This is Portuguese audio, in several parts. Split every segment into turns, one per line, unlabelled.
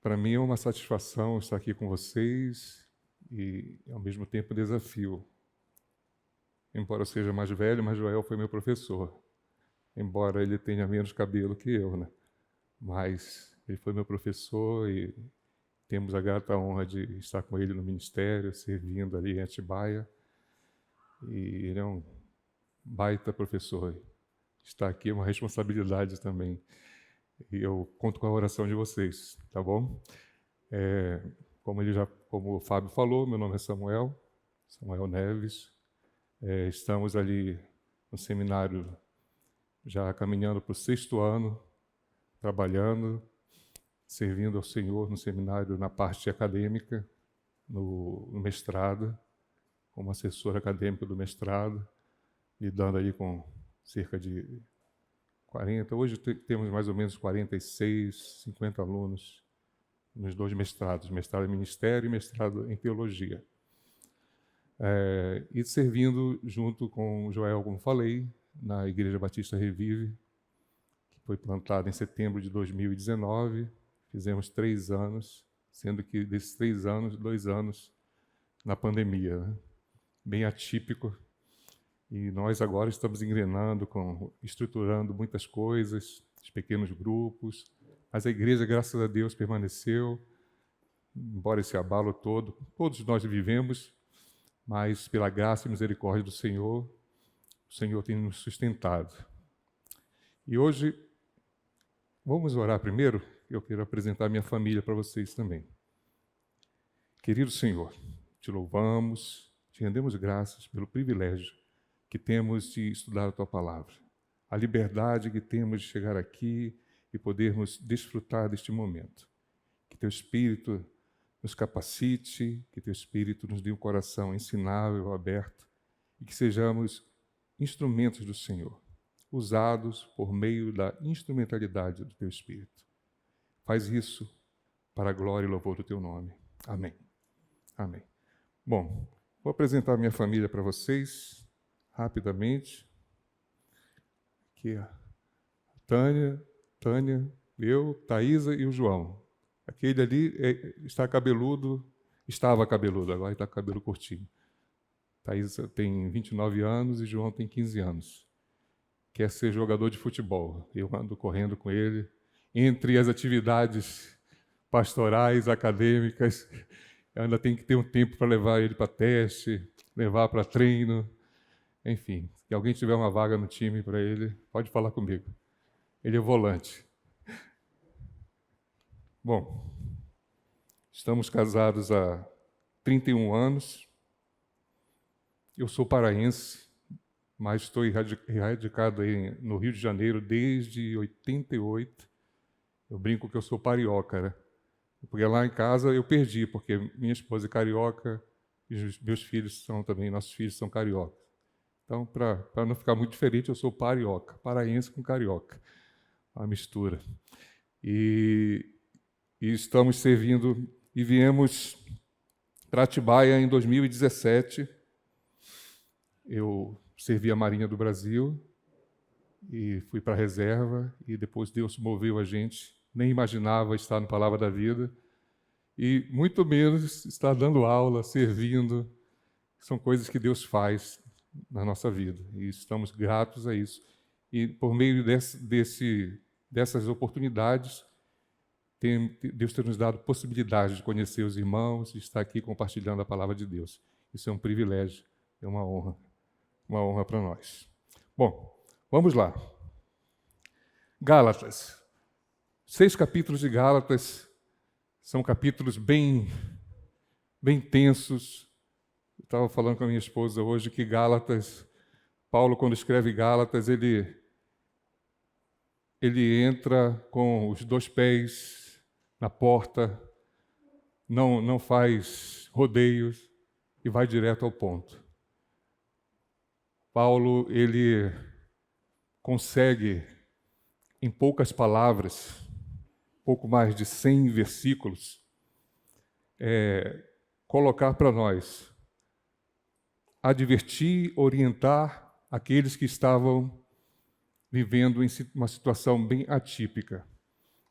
Para mim é uma satisfação estar aqui com vocês e, ao mesmo tempo, um desafio. Embora eu seja mais velho, mas Joel foi meu professor. Embora ele tenha menos cabelo que eu, né? Mas ele foi meu professor e temos a grata honra de estar com ele no ministério, servindo ali em Atibaia. E ele é um baita professor. Estar aqui é uma responsabilidade também. E eu conto com a oração de vocês, tá bom? Como o Fábio falou, meu nome é Samuel Neves. Estamos ali no seminário já caminhando para o 6º ano, trabalhando, servindo ao Senhor no seminário na parte acadêmica, no mestrado, como assessor acadêmico do mestrado, lidando ali com cerca de 40, hoje temos mais ou menos 46, 50 alunos nos 2 mestrados, mestrado em Ministério e mestrado em Teologia. E servindo junto com o Joel, como falei, na Igreja Batista Revive, que foi plantada em setembro de 2019. Fizemos 3 anos, sendo que desses 3 anos, 2 anos na pandemia, né? Bem atípico. E nós agora estamos engrenando, estruturando muitas coisas, os pequenos grupos, mas a igreja, graças a Deus, permaneceu, embora esse abalo todo, todos nós vivemos, mas pela graça e misericórdia do Senhor, o Senhor tem nos sustentado. E hoje, vamos orar primeiro. Eu quero apresentar minha família para vocês também. Querido Senhor, te louvamos, te rendemos graças pelo privilégio que temos de estudar a Tua Palavra, a liberdade que temos de chegar aqui e podermos desfrutar deste momento. Que Teu Espírito nos capacite, que Teu Espírito nos dê um coração ensinável, aberto, e que sejamos instrumentos do Senhor, usados por meio da instrumentalidade do Teu Espírito. Faz isso para a glória e louvor do Teu nome. Amém. Amém. Bom, vou apresentar minha família para vocês rapidamente. Aqui a Tânia, eu, Thaisa e o João. Aquele ali estava cabeludo, agora está com cabelo curtinho. Thaisa tem 29 anos e João tem 15 anos. Quer ser jogador de futebol. Eu ando correndo com ele. Entre as atividades pastorais, acadêmicas, eu ainda tenho que ter um tempo para levar ele para teste, levar para treino. Enfim, se alguém tiver uma vaga no time para ele, pode falar comigo. Ele é volante. Bom, estamos casados há 31 anos. Eu sou paraense, mas estou radicado aí no Rio de Janeiro desde 88. Eu brinco que eu sou carioca, né? Porque lá em casa eu perdi, porque minha esposa é carioca e os meus filhos são também, nossos filhos são cariocas. Então, para não ficar muito diferente, eu sou paraense com carioca, uma mistura. E estamos servindo, e viemos para Atibaia em 2017. Eu servi a Marinha do Brasil e fui para a reserva, e depois Deus moveu a gente, nem imaginava estar no Palavra da Vida, e muito menos estar dando aula, servindo. São coisas que Deus faz na nossa vida, e estamos gratos a isso. E por meio dessas oportunidades, Deus tem nos dado possibilidade de conhecer os irmãos e estar aqui compartilhando a Palavra de Deus. Isso é um privilégio, é uma honra para nós. Bom, vamos lá. Gálatas. 6 capítulos de Gálatas são capítulos bem tensos. Eu estava falando com a minha esposa hoje que Paulo, quando escreve Gálatas, ele entra com os 2 pés na porta, não faz rodeios e vai direto ao ponto. Paulo, ele consegue, em poucas palavras, pouco mais de 100 versículos, colocar para nós, advertir, orientar aqueles que estavam vivendo em uma situação bem atípica.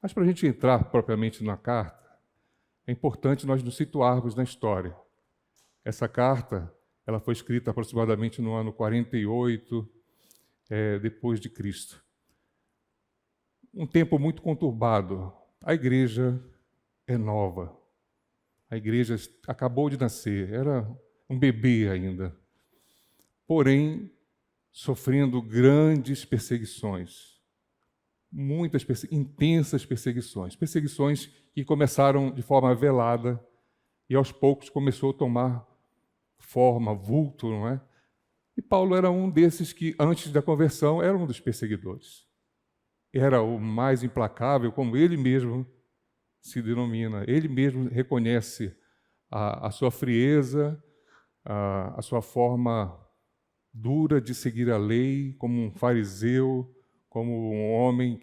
Mas para a gente entrar propriamente na carta, é importante nós nos situarmos na história. Essa carta, ela foi escrita aproximadamente no ano 48 depois de Cristo. Um tempo muito conturbado. A igreja é nova. A igreja acabou de nascer, era um bebê ainda. Porém, sofrendo grandes perseguições. Muitas intensas perseguições. Perseguições que começaram de forma velada e aos poucos começou a tomar forma, vulto, não é? E Paulo era um desses que, antes da conversão, era um dos perseguidores. Era o mais implacável, como ele mesmo se denomina. Ele mesmo reconhece a sua frieza, a sua forma dura de seguir a lei, como um fariseu, como um homem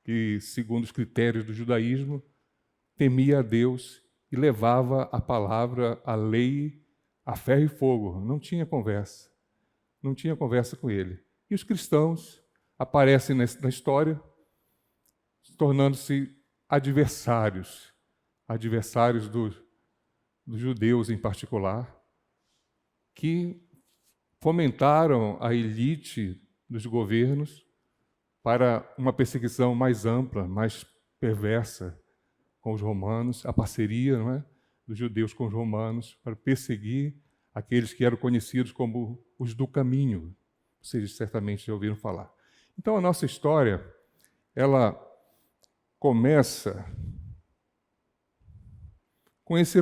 que, segundo os critérios do judaísmo, temia a Deus e levava a palavra, a lei, a ferro e fogo. Não tinha conversa. Não tinha conversa com ele. E os cristãos aparecem na história, tornando-se adversários dos judeus em particular, que fomentaram a elite dos governos para uma perseguição mais ampla, mais perversa com os romanos, a parceria, não é, dos judeus com os romanos para perseguir aqueles que eram conhecidos como os do caminho. Vocês certamente já ouviram falar. Então, a nossa história, ela começa com esse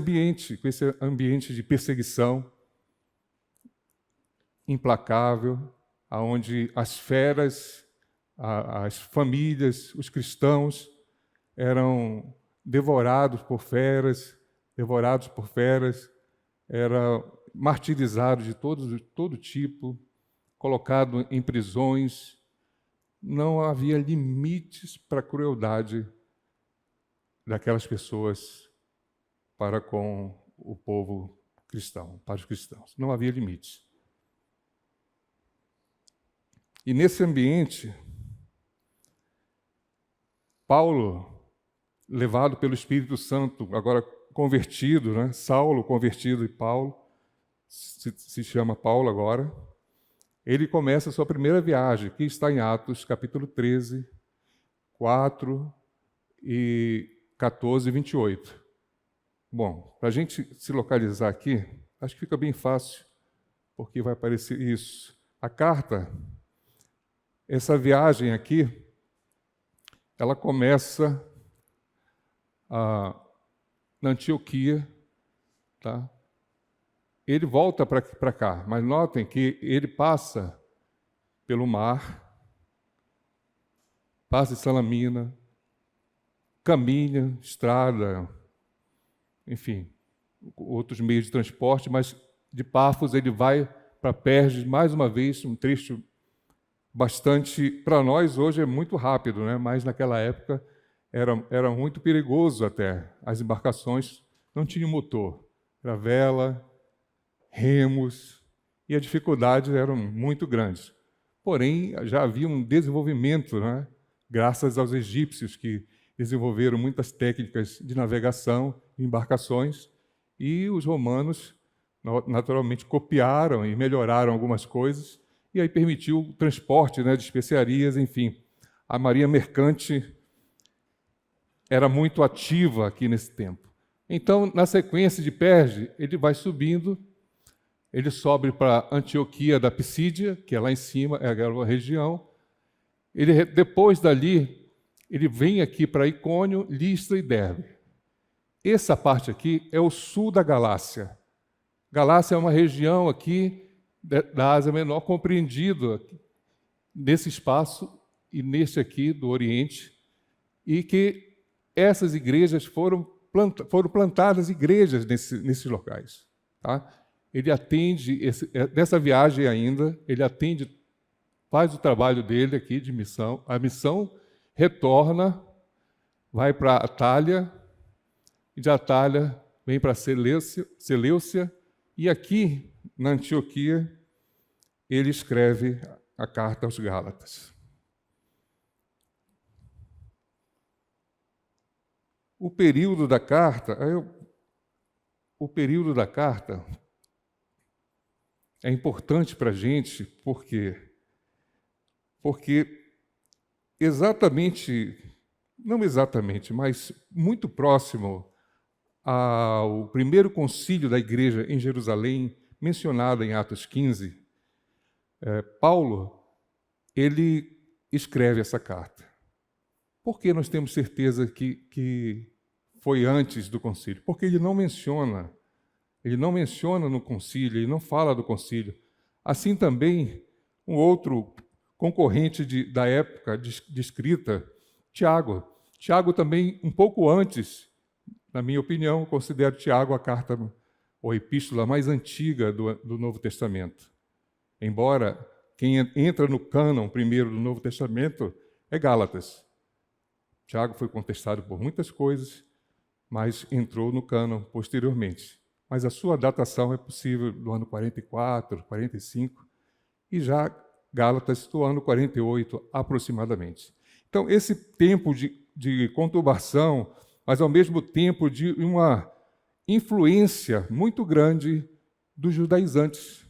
ambiente de perseguição implacável, onde as feras, as famílias, os cristãos eram devorados por feras, eram martirizados de todo tipo, colocados em prisões. Não havia limites para a crueldade daquelas pessoas para com o povo cristão, para os cristãos. Não havia limites. E nesse ambiente, Paulo, levado pelo Espírito Santo, agora convertido, né? Saulo convertido e Paulo, se chama Paulo agora, ele começa a sua primeira viagem, que está em Atos, capítulo 13, 4 e 14 e 28. Bom, para a gente se localizar aqui, acho que fica bem fácil, porque vai aparecer isso. A carta, essa viagem aqui, ela começa na Antioquia, tá? Ele volta para cá, mas notem que ele passa pelo mar, passa em Salamina, caminha, estrada, enfim, outros meios de transporte, mas de Pafos ele vai para Perge, mais uma vez, um trecho bastante, para nós hoje é muito rápido, né? Mas naquela época era muito perigoso até. As embarcações não tinham motor, era vela, remos, e as dificuldades eram muito grandes. Porém, já havia um desenvolvimento, né? Graças aos egípcios, que desenvolveram muitas técnicas de navegação, de embarcações, e os romanos, naturalmente, copiaram e melhoraram algumas coisas, e aí permitiu o transporte, né, de especiarias, enfim. A marinha mercante era muito ativa aqui nesse tempo. Então, na sequência de Perge, ele vai subindo, ele sobe para Antioquia da Pisídia, que é lá em cima, é aquela região. Depois dali, ele vem aqui para Icônio, Listra e Derbe. Essa parte aqui é o sul da Galácia. Galácia é uma região aqui da Ásia Menor, compreendido nesse espaço e neste aqui do Oriente, e que essas igrejas foram plantadas igrejas nesses locais. Tá? Ele atende, nessa viagem ainda, ele atende, faz o trabalho dele aqui de missão. A missão retorna, vai para Atália, e de Atália vem para Seleucia, e aqui, na Antioquia, ele escreve a carta aos Gálatas. o período da carta, o período da carta é importante para a gente, por quê? Porque não exatamente, mas muito próximo ao primeiro concílio da igreja em Jerusalém, mencionado em Atos 15, Paulo, ele escreve essa carta. Por que nós temos certeza que foi antes do concílio? Porque ele não menciona no concílio, ele não fala do concílio. Assim também, um outro concorrente da época descrita, Tiago. Tiago também, um pouco antes, na minha opinião, eu considero Tiago a carta ou a epístola mais antiga do Novo Testamento. Embora quem entra no cânon primeiro do Novo Testamento é Gálatas. Tiago foi contestado por muitas coisas, mas entrou no cânon posteriormente. Mas a sua datação é possível do ano 44, 45, e já Gálatas do ano 48, aproximadamente. Então, esse tempo de conturbação, mas ao mesmo tempo de uma influência muito grande dos judaizantes.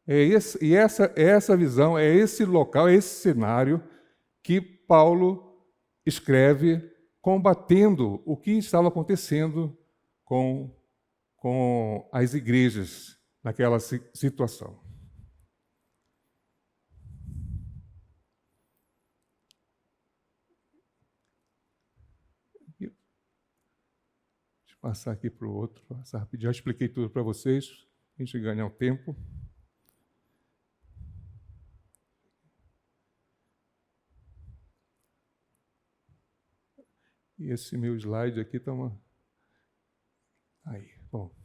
É essa visão, é esse local, é esse cenário que Paulo escreve combatendo o que estava acontecendo com as igrejas naquela situação. Deixa eu passar aqui para o outro, passar rapidinho. Já expliquei tudo para vocês, a gente ganhar um tempo. E esse meu slide aqui está uma... Aí, bom.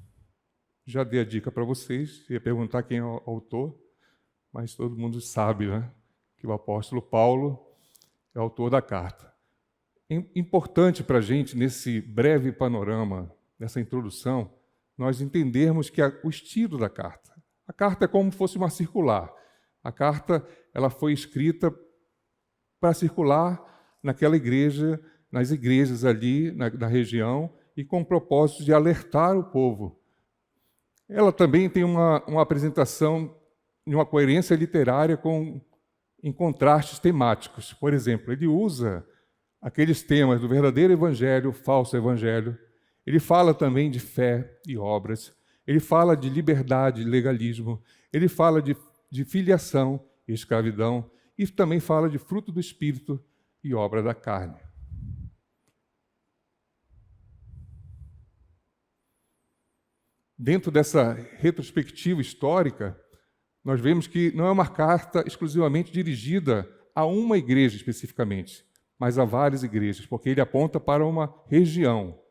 Já dei a dica para vocês, ia perguntar quem é o autor, mas todo mundo sabe, né, que o apóstolo Paulo é o autor da carta. Importante para a gente, nesse breve panorama, nessa introdução, nós entendermos que o estilo da carta. A carta é como se fosse uma circular. A carta ela foi escrita para circular naquela igreja, nas igrejas ali na região, e com o propósito de alertar o povo. Ela também tem uma apresentação de uma coerência literária em contrastes temáticos. Por exemplo, ele usa aqueles temas do verdadeiro evangelho, falso evangelho. Ele fala também de fé e obras. Ele fala de liberdade e legalismo. Ele fala de filiação e escravidão. E também fala de fruto do Espírito e obra da carne. Dentro dessa retrospectiva histórica, nós vemos que não é uma carta exclusivamente dirigida a uma igreja especificamente, mas a várias igrejas, porque ele aponta para uma região.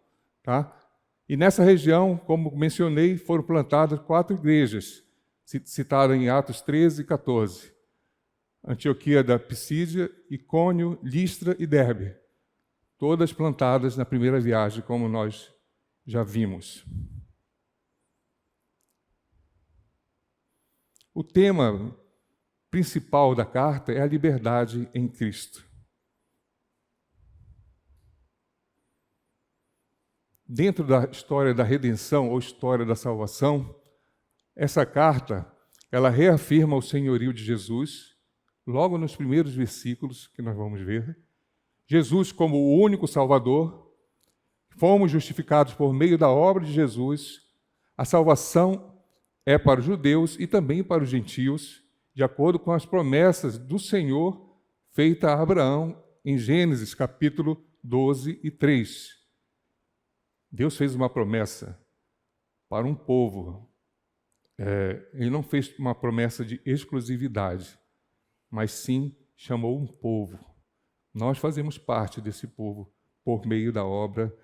Tá? E nessa região, como mencionei, foram plantadas 4 igrejas, citadas em Atos 13 e 14. Antioquia da Pisídia, Icônio, Listra e Derbe. Todas plantadas na primeira viagem, como nós já vimos. O tema principal da carta é a liberdade em Cristo. Dentro da história da redenção ou história da salvação, essa carta, ela reafirma o senhorio de Jesus, logo nos primeiros versículos que nós vamos ver. Jesus como o único Salvador, fomos justificados por meio da obra de Jesus, a salvação é para os judeus e também para os gentios, de acordo com as promessas do Senhor feitas a Abraão em Gênesis capítulo 12 e 3. Deus fez uma promessa para um povo. Ele não fez uma promessa de exclusividade, mas sim chamou um povo. Nós fazemos parte desse povo por meio da obra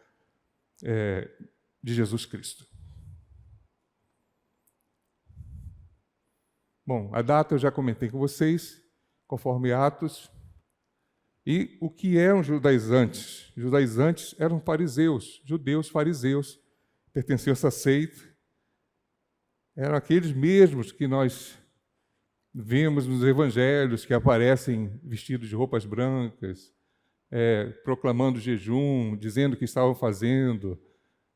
de Jesus Cristo. Bom, a data eu já comentei com vocês, conforme Atos. E o que eram judaizantes? Judaizantes eram fariseus, judeus fariseus, pertenciam a essa seita. Eram aqueles mesmos que nós vemos nos evangelhos, que aparecem vestidos de roupas brancas, proclamando jejum, dizendo que estavam fazendo,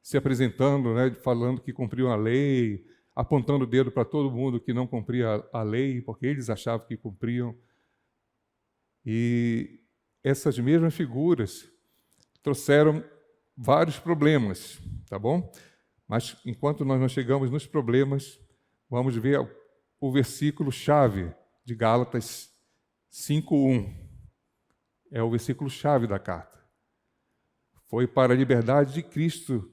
se apresentando, né, falando que cumpriam a lei, apontando o dedo para todo mundo que não cumpria a lei, porque eles achavam que cumpriam. E essas mesmas figuras trouxeram vários problemas, tá bom? Mas enquanto nós não chegamos nos problemas, vamos ver o versículo-chave de Gálatas 5:1. É o versículo-chave da carta. Foi para a liberdade de Cristo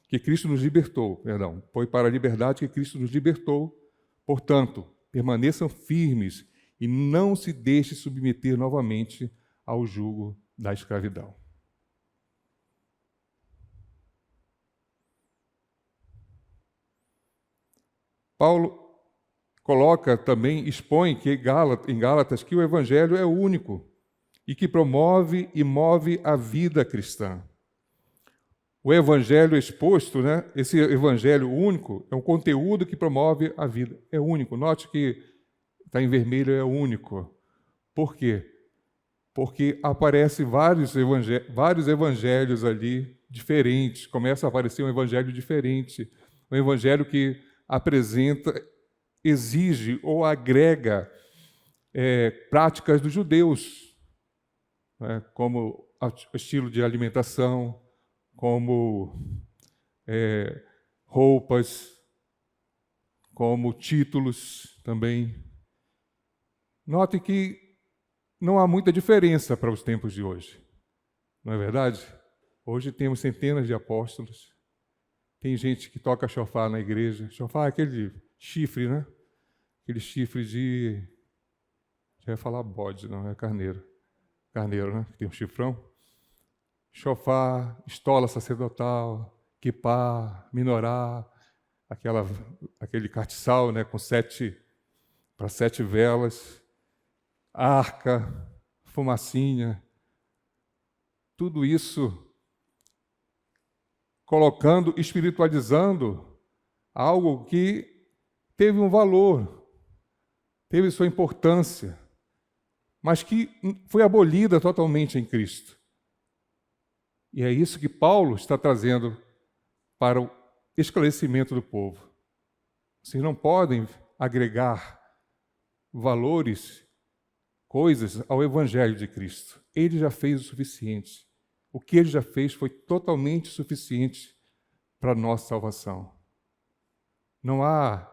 que Cristo nos libertou, perdão. Foi para a liberdade que Cristo nos libertou. Portanto, permaneçam firmes e não se deixem submeter novamente ao jugo da escravidão. Paulo coloca também, expõe que em Gálatas que o Evangelho é único e que promove e move a vida cristã. O Evangelho exposto, né? Esse Evangelho único, é um conteúdo que promove a vida. É único. Note que está em vermelho, é único. Por quê? Porque aparecem vários evangelhos ali diferentes. Começa a aparecer um evangelho diferente. Um evangelho que apresenta, exige ou agrega práticas dos judeus, né? Como estilo de alimentação, como roupas, como títulos também. Note que não há muita diferença para os tempos de hoje, não é verdade? Hoje temos centenas de apóstolos, tem gente que toca chofar na igreja. Chofar é aquele chifre, né? Aquele chifre de... Já ia falar bode, não, é carneiro. Carneiro, né? Que tem um chifrão. Chofar, estola sacerdotal, quipá, minorá, aquele castiçal, né, com 7 velas, arca, fumacinha, tudo isso colocando, espiritualizando algo que teve um valor, teve sua importância, mas que foi abolida totalmente em Cristo. E é isso que Paulo está trazendo para o esclarecimento do povo. Vocês não podem agregar valores, coisas ao Evangelho de Cristo. Ele já fez o suficiente. O que ele já fez foi totalmente suficiente para a nossa salvação. Não há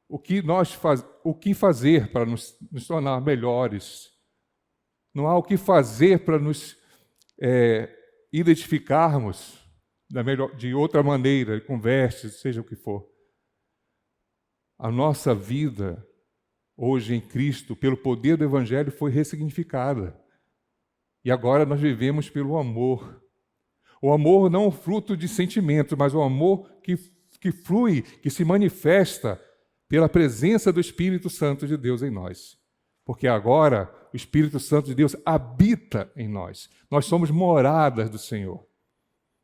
o que fazer para nos tornar melhores. Não há o que fazer para nos identificarmos de outra maneira, com vestes, seja o que for. A nossa vida, hoje em Cristo, pelo poder do Evangelho, foi ressignificada. E agora nós vivemos pelo amor. O amor não é um fruto de sentimento, mas o amor que flui, que se manifesta pela presença do Espírito Santo de Deus em nós. Porque agora o Espírito Santo de Deus habita em nós. Nós somos moradas do Senhor.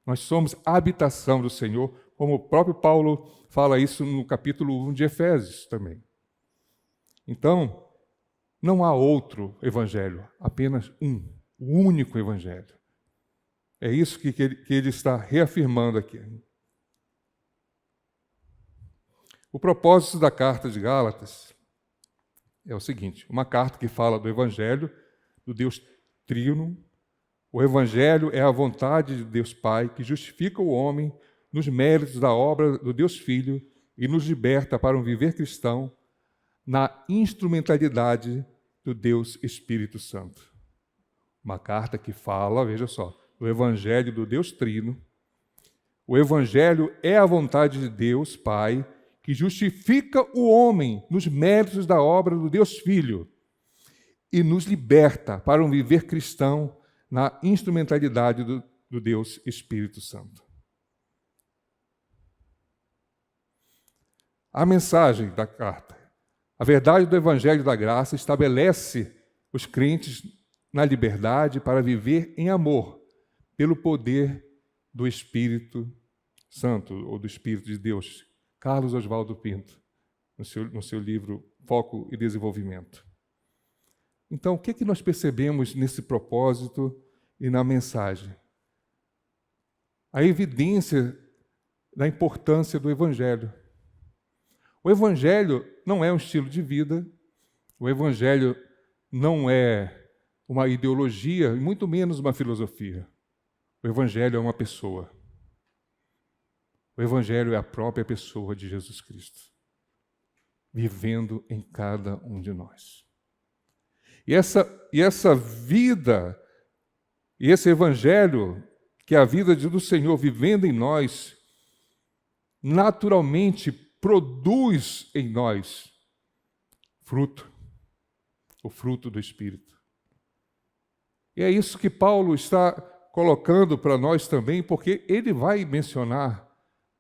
Nós somos habitação do Senhor, como o próprio Paulo fala isso no capítulo 1 de Efésios também. Então, não há outro evangelho, apenas um, o único evangelho. É isso que ele está reafirmando aqui. O propósito da carta de Gálatas é o seguinte: uma carta que fala do Evangelho, do Deus Trino. O Evangelho é a vontade de Deus Pai que justifica o homem nos méritos da obra do Deus Filho e nos liberta para um viver cristão na instrumentalidade do Deus Espírito Santo. Uma carta que fala, veja só, do Evangelho do Deus Trino. O Evangelho é a vontade de Deus Pai que justifica o homem nos méritos da obra do Deus Filho e nos liberta para um viver cristão na instrumentalidade do Deus Espírito Santo. A mensagem da carta. A verdade do Evangelho da Graça estabelece os crentes na liberdade para viver em amor, pelo poder do Espírito Santo, ou do Espírito de Deus. Carlos Oswaldo Pinto, no seu livro Foco e Desenvolvimento. Então, o que nós percebemos nesse propósito e na mensagem. A evidência da importância do Evangelho. O Evangelho não é um estilo de vida, o Evangelho não é uma ideologia, e muito menos uma filosofia. O Evangelho é uma pessoa. O Evangelho é a própria pessoa de Jesus Cristo, vivendo em cada um de nós. E essa vida, e esse Evangelho, que é a vida do Senhor vivendo em nós, naturalmente produz em nós fruto, o fruto do Espírito. E é isso que Paulo está colocando para nós também, porque ele vai mencionar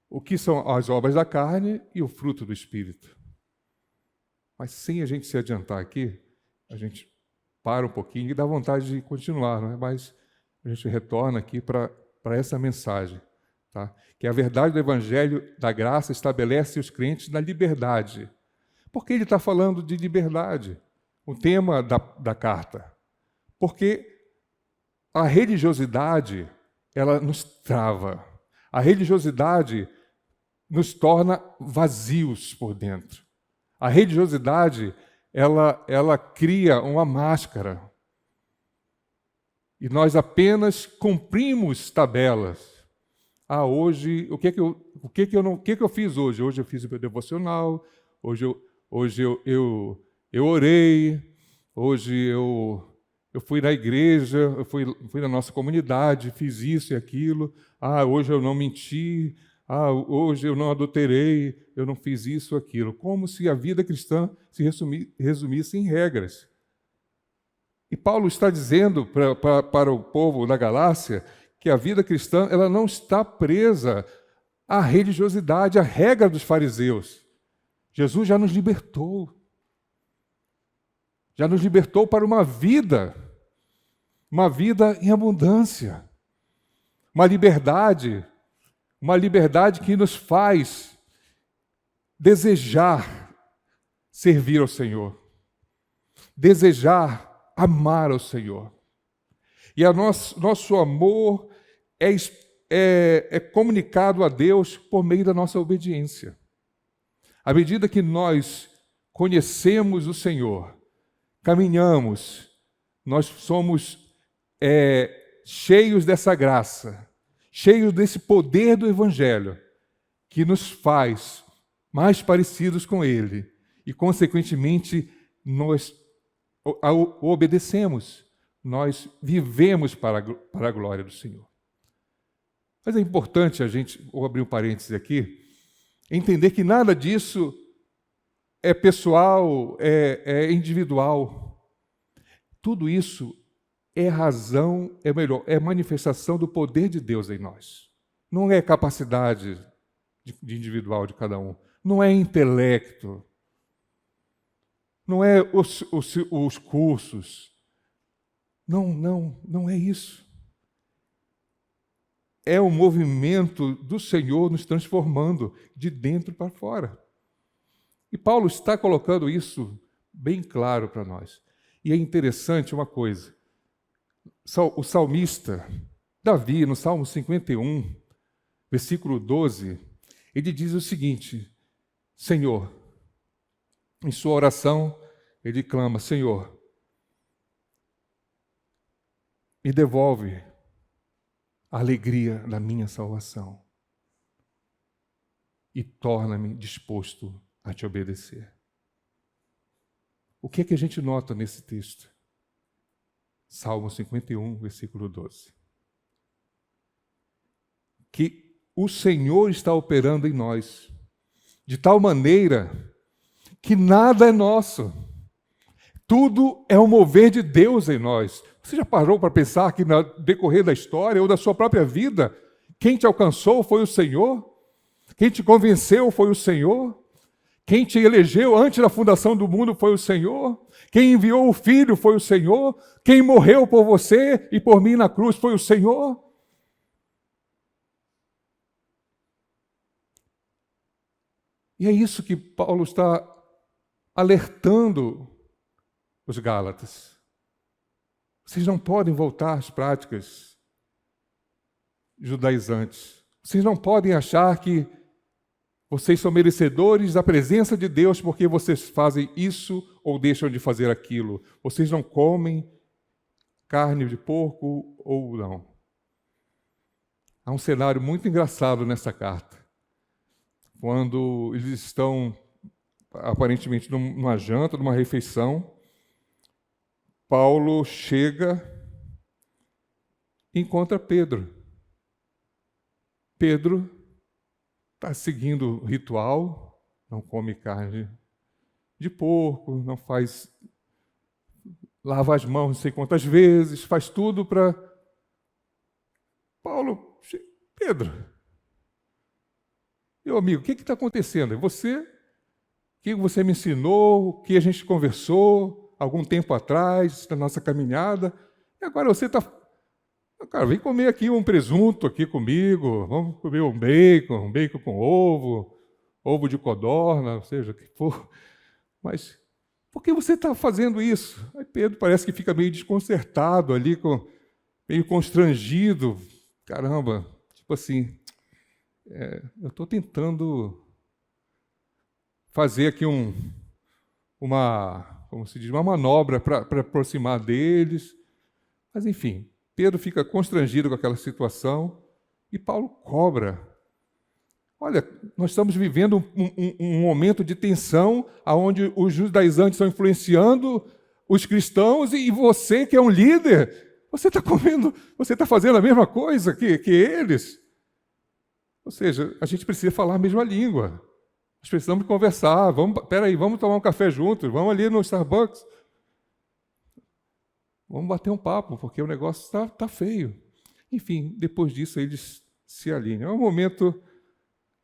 o que são as obras da carne e o fruto do Espírito. Mas sem a gente se adiantar aqui, a gente para um pouquinho e dá vontade de continuar, não é? Mas a gente retorna aqui para essa mensagem, tá? Que a verdade do Evangelho da graça estabelece os crentes na liberdade. Por que ele está falando de liberdade? O tema da carta. Porque a religiosidade, ela nos trava. A religiosidade nos torna vazios por dentro. A religiosidade, ela cria uma máscara. E nós apenas cumprimos tabelas. Hoje, o que eu fiz hoje? Hoje eu fiz o meu devocional, hoje eu orei, hoje eu fui na igreja, eu fui na nossa comunidade, fiz isso e aquilo. Hoje eu não menti, hoje eu não adulterei, eu não fiz isso ou aquilo. Como se a vida cristã se resumisse em regras. E Paulo está dizendo para o povo da Galácia que a vida cristã ela não está presa à religiosidade, à regra dos fariseus. Jesus já nos libertou. Já nos libertou para uma vida em abundância. Uma liberdade que nos faz desejar servir ao Senhor. Desejar amar ao Senhor. E nosso amor é comunicado a Deus por meio da nossa obediência. À medida que nós conhecemos o Senhor, caminhamos, nós somos cheios dessa graça, cheios desse poder do Evangelho, que nos faz mais parecidos com Ele e, consequentemente, nós o obedecemos, nós vivemos para a glória do Senhor. Mas é importante a gente, vou abrir um parêntese aqui, entender que nada disso é pessoal, é individual. Tudo isso é manifestação do poder de Deus em nós. Não é capacidade de individual de cada um, não é intelecto, não é os cursos. Não é isso. É o movimento do Senhor nos transformando de dentro para fora. E Paulo está colocando isso bem claro para nós. E é interessante uma coisa. O salmista Davi, no Salmo 51, versículo 12, ele diz o seguinte: Senhor, em sua oração, ele clama: Senhor, me devolve a alegria da minha salvação e torna-me disposto a te obedecer. O que é que a gente nota nesse texto? Salmo 51, versículo 12. Que o Senhor está operando em nós, de tal maneira que nada é nosso. Tudo é o mover de Deus em nós. Você já parou para pensar que no decorrer da história ou da sua própria vida, quem te alcançou foi o Senhor? Quem te convenceu foi o Senhor? Quem te elegeu antes da fundação do mundo foi o Senhor? Quem enviou o Filho foi o Senhor? Quem morreu por você e por mim na cruz foi o Senhor? E é isso que Paulo está alertando os Gálatas. Vocês não podem voltar às práticas judaizantes. Vocês não podem achar que vocês são merecedores da presença de Deus porque vocês fazem isso ou deixam de fazer aquilo. Vocês não comem carne de porco ou não. Há um cenário muito engraçado nessa carta. Quando eles estão, aparentemente, numa janta, numa refeição, Paulo chega e encontra Pedro. Pedro está seguindo o ritual, não come carne de porco, não faz, lava as mãos não sei quantas vezes, faz tudo para... Paulo, Pedro, meu amigo, o que está acontecendo? Você, o que você me ensinou, o que a gente conversou algum tempo atrás, na nossa caminhada, e agora você está... Cara, vem comer aqui um presunto aqui comigo, vamos comer um bacon com ovo de codorna, ou seja, o que for. Mas por que você está fazendo isso? Aí Pedro parece que fica meio desconcertado ali, meio constrangido. Caramba, tipo assim, eu estou tentando fazer aqui como se diz, uma manobra para aproximar deles. Mas, enfim, Pedro fica constrangido com aquela situação e Paulo cobra. Olha, nós estamos vivendo um momento de tensão onde os judaizantes estão influenciando os cristãos e você, que é um líder, você está fazendo a mesma coisa que eles. Ou seja, a gente precisa falar a mesma língua. Nós precisamos conversar. Vamos tomar um café juntos, vamos ali no Starbucks. Vamos bater um papo, porque o negócio está feio. Enfim, depois disso eles se alinham. É um momento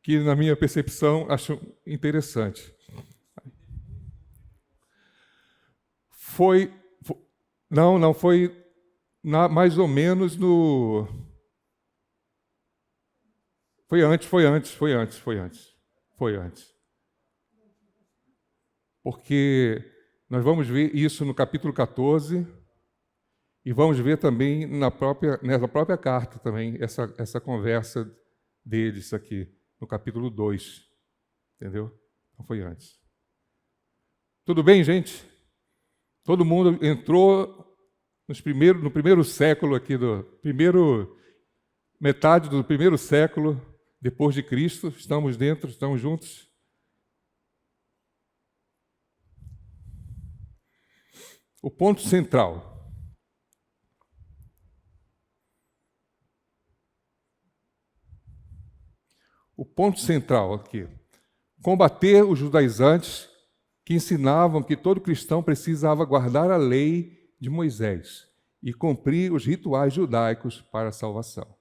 que, na minha percepção, acho interessante. Foi mais ou menos no... Foi antes. Porque nós vamos ver isso no capítulo 14 e vamos ver também nessa própria carta também, essa conversa deles aqui, no capítulo 2. Entendeu? Não foi antes. Tudo bem, gente? Todo mundo entrou no primeiro século aqui, metade do primeiro século depois de Cristo. Estamos dentro, estamos juntos. O ponto central. O ponto central aqui. Combater os judaizantes que ensinavam que todo cristão precisava guardar a lei de Moisés e cumprir os rituais judaicos para a salvação.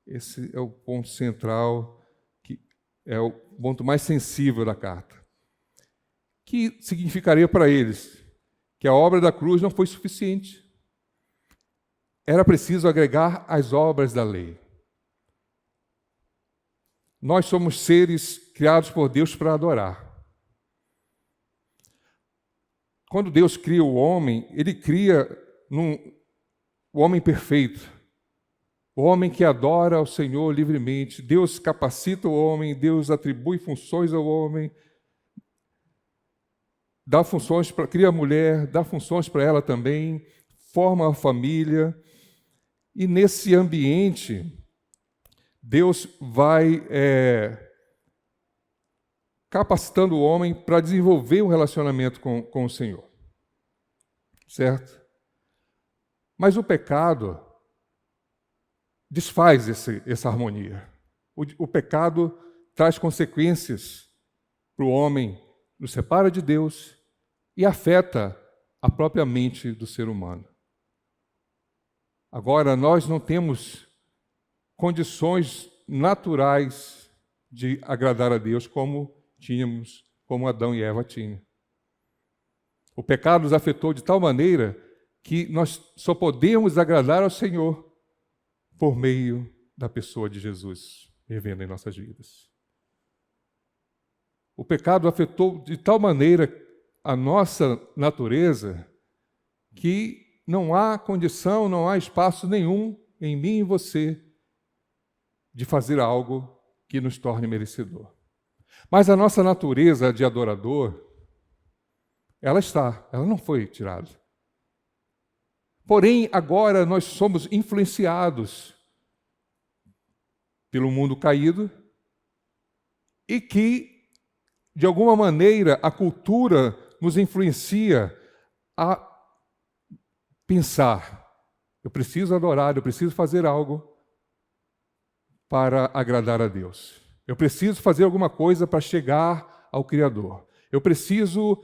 Esse é o ponto central, que é o ponto mais sensível da carta. Que significaria para eles que a obra da cruz não foi suficiente. Era preciso agregar as obras da lei. Nós somos seres criados por Deus para adorar. Quando Deus cria o homem, Ele cria o homem perfeito, o homem que adora ao Senhor livremente. Deus capacita o homem, Deus atribui funções ao homem, dá funções cria a mulher, dá funções para ela também, forma a família. E nesse ambiente, Deus vai capacitando o homem para desenvolver um relacionamento com o Senhor. Certo? Mas o pecado desfaz essa harmonia. O pecado traz consequências para o homem, nos separa de Deus e afeta a própria mente do ser humano. Agora, nós não temos condições naturais de agradar a Deus como Adão e Eva tinham. O pecado nos afetou de tal maneira que nós só podemos agradar ao Senhor por meio da pessoa de Jesus vivendo em nossas vidas. O pecado afetou de tal maneira a nossa natureza que não há condição, não há espaço nenhum em mim e você de fazer algo que nos torne merecedor. Mas a nossa natureza de adorador, ela não foi tirada. Porém, agora nós somos influenciados pelo mundo caído e que, de alguma maneira, a cultura nos influencia a pensar: eu preciso adorar, eu preciso fazer algo para agradar a Deus. Eu preciso fazer alguma coisa para chegar ao Criador. Eu preciso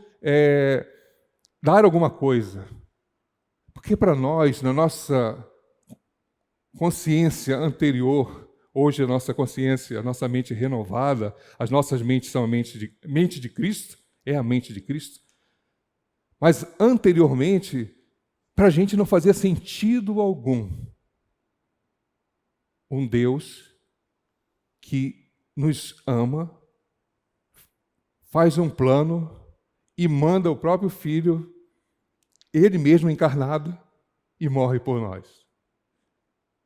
dar alguma coisa. Porque para nós, na nossa consciência anterior, hoje a nossa consciência, a nossa mente renovada, as nossas mentes são a mente de Cristo, é a mente de Cristo. Mas anteriormente, para a gente não fazia sentido algum um Deus que nos ama, faz um plano e manda o próprio Filho, Ele mesmo encarnado, e morre por nós.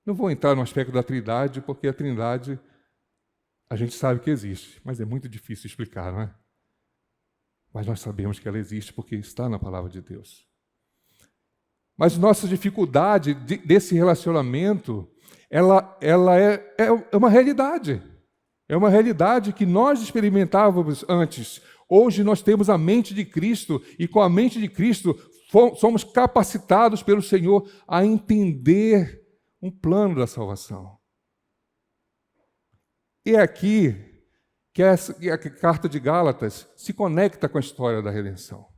Não vou entrar no aspecto da Trindade, porque a Trindade a gente sabe que existe, mas é muito difícil explicar, não é? Mas nós sabemos que ela existe porque está na Palavra de Deus. Mas nossa dificuldade desse relacionamento, ela é uma realidade. É uma realidade que nós experimentávamos antes. Hoje nós temos a mente de Cristo e com a mente de Cristo somos capacitados pelo Senhor a entender um plano da salvação. E é aqui que a carta de Gálatas se conecta com a história da redenção.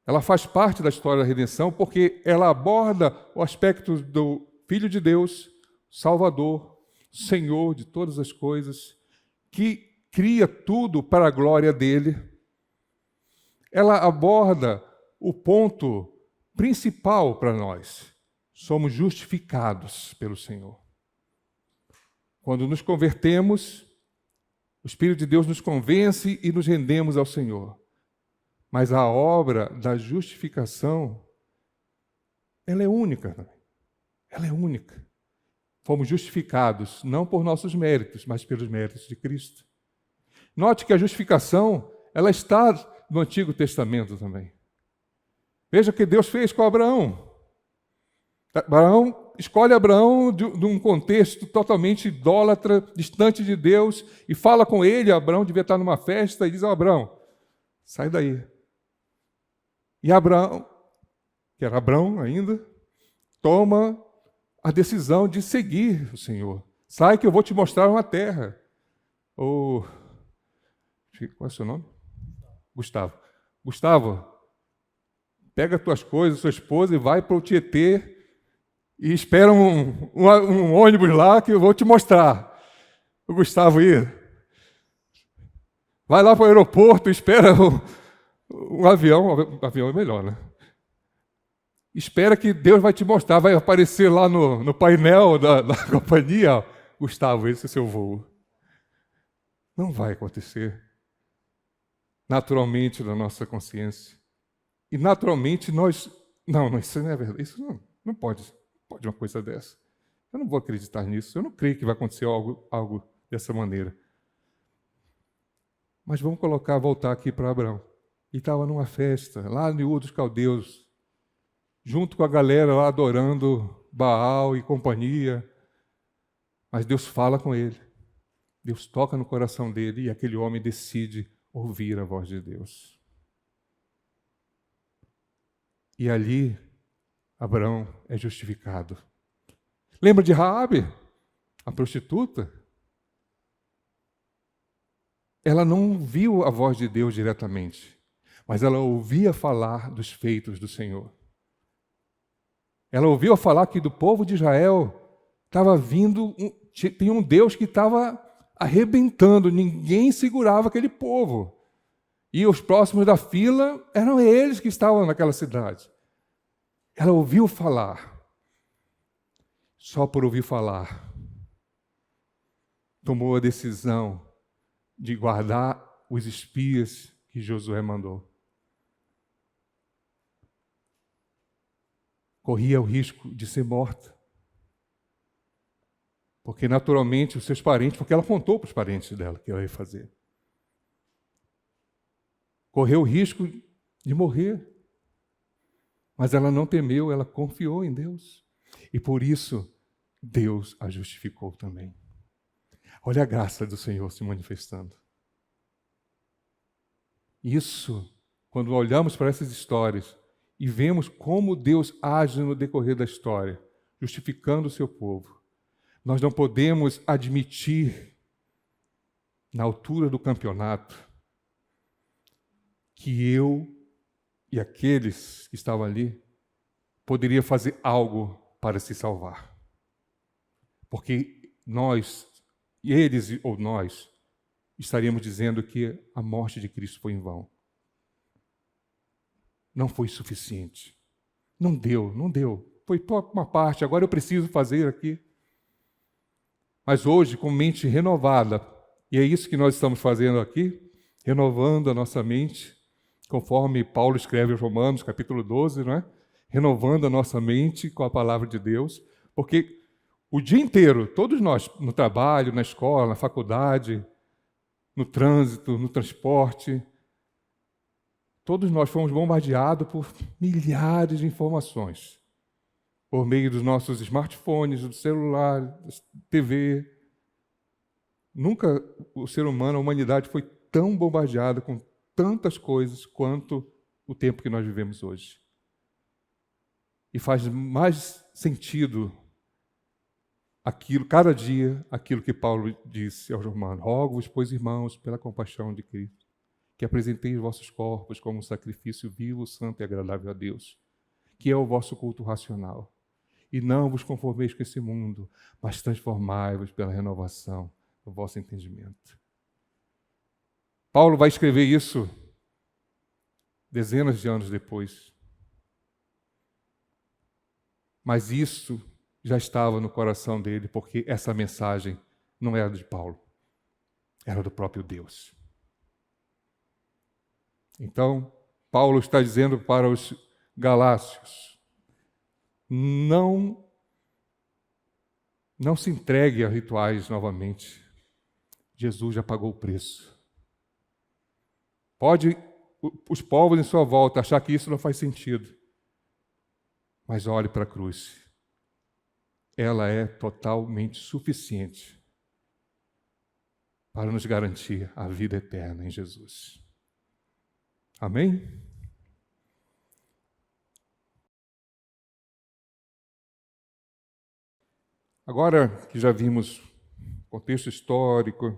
Ela faz parte da história da redenção porque ela aborda o aspecto do Filho de Deus, Salvador, Senhor de todas as coisas, que cria tudo para a glória dele. Ela aborda o ponto principal para nós. Somos justificados pelo Senhor. Quando nos convertemos, o Espírito de Deus nos convence e nos rendemos ao Senhor. Mas a obra da justificação, ela é única. Ela é única. Fomos justificados não por nossos méritos, mas pelos méritos de Cristo. Note que a justificação, ela está no Antigo Testamento também. Veja o que Deus fez com Abraão. Escolhe Abraão de um contexto totalmente idólatra, distante de Deus, e fala com ele. Abraão devia estar numa festa e diz: Abraão, sai daí. E Abraão, que era Abraão ainda, toma a decisão de seguir o Senhor. Sai que eu vou te mostrar uma terra. Qual é o seu nome? Gustavo. Gustavo, pega tuas coisas, sua esposa, e vai para o Tietê e espera um ônibus lá que eu vou te mostrar. O Gustavo ia. Vai lá para o aeroporto, espera um avião. O avião é melhor, né? Espera que Deus vai te mostrar, vai aparecer lá no painel da companhia. Gustavo, esse é o seu voo. Não vai acontecer. Naturalmente, na nossa consciência. E naturalmente nós... Não, isso não é verdade. Isso não pode uma coisa dessa. Eu não vou acreditar nisso. Eu não creio que vai acontecer algo dessa maneira. Mas vamos voltar aqui para Abraão. Ele estava numa festa, lá no Ur dos Caldeus, junto com a galera lá adorando Baal e companhia. Mas Deus fala com ele. Deus toca no coração dele e aquele homem decide ouvir a voz de Deus. E ali, Abraão é justificado. Lembra de Raabe, a prostituta? Ela não viu a voz de Deus diretamente, mas ela ouvia falar dos feitos do Senhor. Ela ouviu falar que do povo de Israel estava vindo, tinha um Deus que estava arrebentando, ninguém segurava aquele povo. E os próximos da fila eram eles que estavam naquela cidade. Ela ouviu falar, só por ouvir falar, tomou a decisão de guardar os espias que Josué mandou. corria o risco de ser morta. Porque, naturalmente, os seus parentes, porque ela contou para os parentes dela que ela ia fazer. Correu o risco de morrer. Mas ela não temeu, ela confiou em Deus. E por isso, Deus a justificou também. Olha a graça do Senhor se manifestando. Isso, quando olhamos para essas histórias e vemos como Deus age no decorrer da história, justificando o seu povo, nós não podemos admitir, na altura do campeonato, que eu e aqueles que estavam ali poderiam fazer algo para se salvar. Porque nós, eles ou nós, estaríamos dizendo que a morte de Cristo foi em vão. Não foi suficiente. Não deu. Foi uma parte, agora eu preciso fazer aqui. Mas hoje, com mente renovada, e é isso que nós estamos fazendo aqui, renovando a nossa mente, conforme Paulo escreve em Romanos, capítulo 12, não é? Renovando a nossa mente com a palavra de Deus, porque o dia inteiro, todos nós, no trabalho, na escola, na faculdade, no trânsito, no transporte, todos nós fomos bombardeados por milhares de informações, por meio dos nossos smartphones, do celular, da TV. Nunca o ser humano, a humanidade, foi tão bombardeada com tantas coisas quanto o tempo que nós vivemos hoje. E faz mais sentido cada dia, aquilo que Paulo disse aos romanos: rogo-vos, pois, irmãos, pela compaixão de Cristo, que apresenteis os vossos corpos como um sacrifício vivo, santo e agradável a Deus, que é o vosso culto racional. E não vos conformeis com esse mundo, mas transformai-vos pela renovação do vosso entendimento. Paulo vai escrever isso dezenas de anos depois. Mas isso já estava no coração dele, porque essa mensagem não era de Paulo, era do próprio Deus. Então, Paulo está dizendo para os galácios: não se entregue a rituais novamente. Jesus já pagou o preço. Pode os povos em sua volta achar que isso não faz sentido, mas olhe para a cruz. Ela é totalmente suficiente para nos garantir a vida eterna em Jesus. Amém? Agora que já vimos contexto histórico,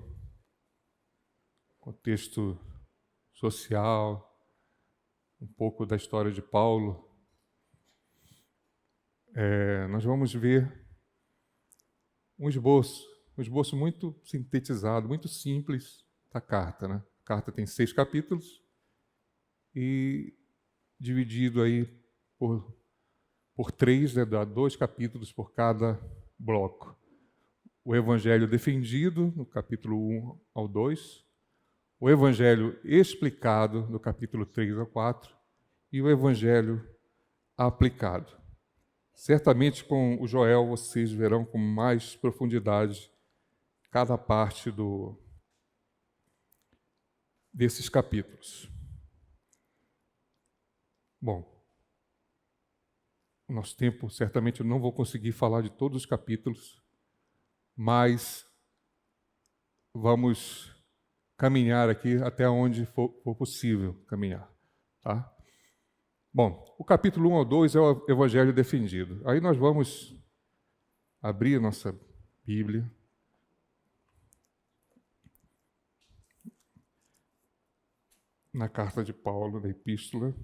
contexto social, um pouco da história de Paulo, nós vamos ver um esboço muito sintetizado, muito simples da carta, né? A carta tem 6 capítulos e dividido aí por 3, né? Dá 2 capítulos por cada bloco. O Evangelho defendido, no capítulo 1 ao 2, o Evangelho explicado, no capítulo 3 ao 4, e o Evangelho aplicado. Certamente com o Joel vocês verão com mais profundidade cada parte desses capítulos. Bom, no nosso tempo, certamente eu não vou conseguir falar de todos os capítulos, mas vamos caminhar aqui até onde for possível caminhar, tá? Bom, o capítulo 1 ao 2 é o Evangelho defendido. Aí nós vamos abrir a nossa Bíblia. Na carta de Paulo, na Epístola.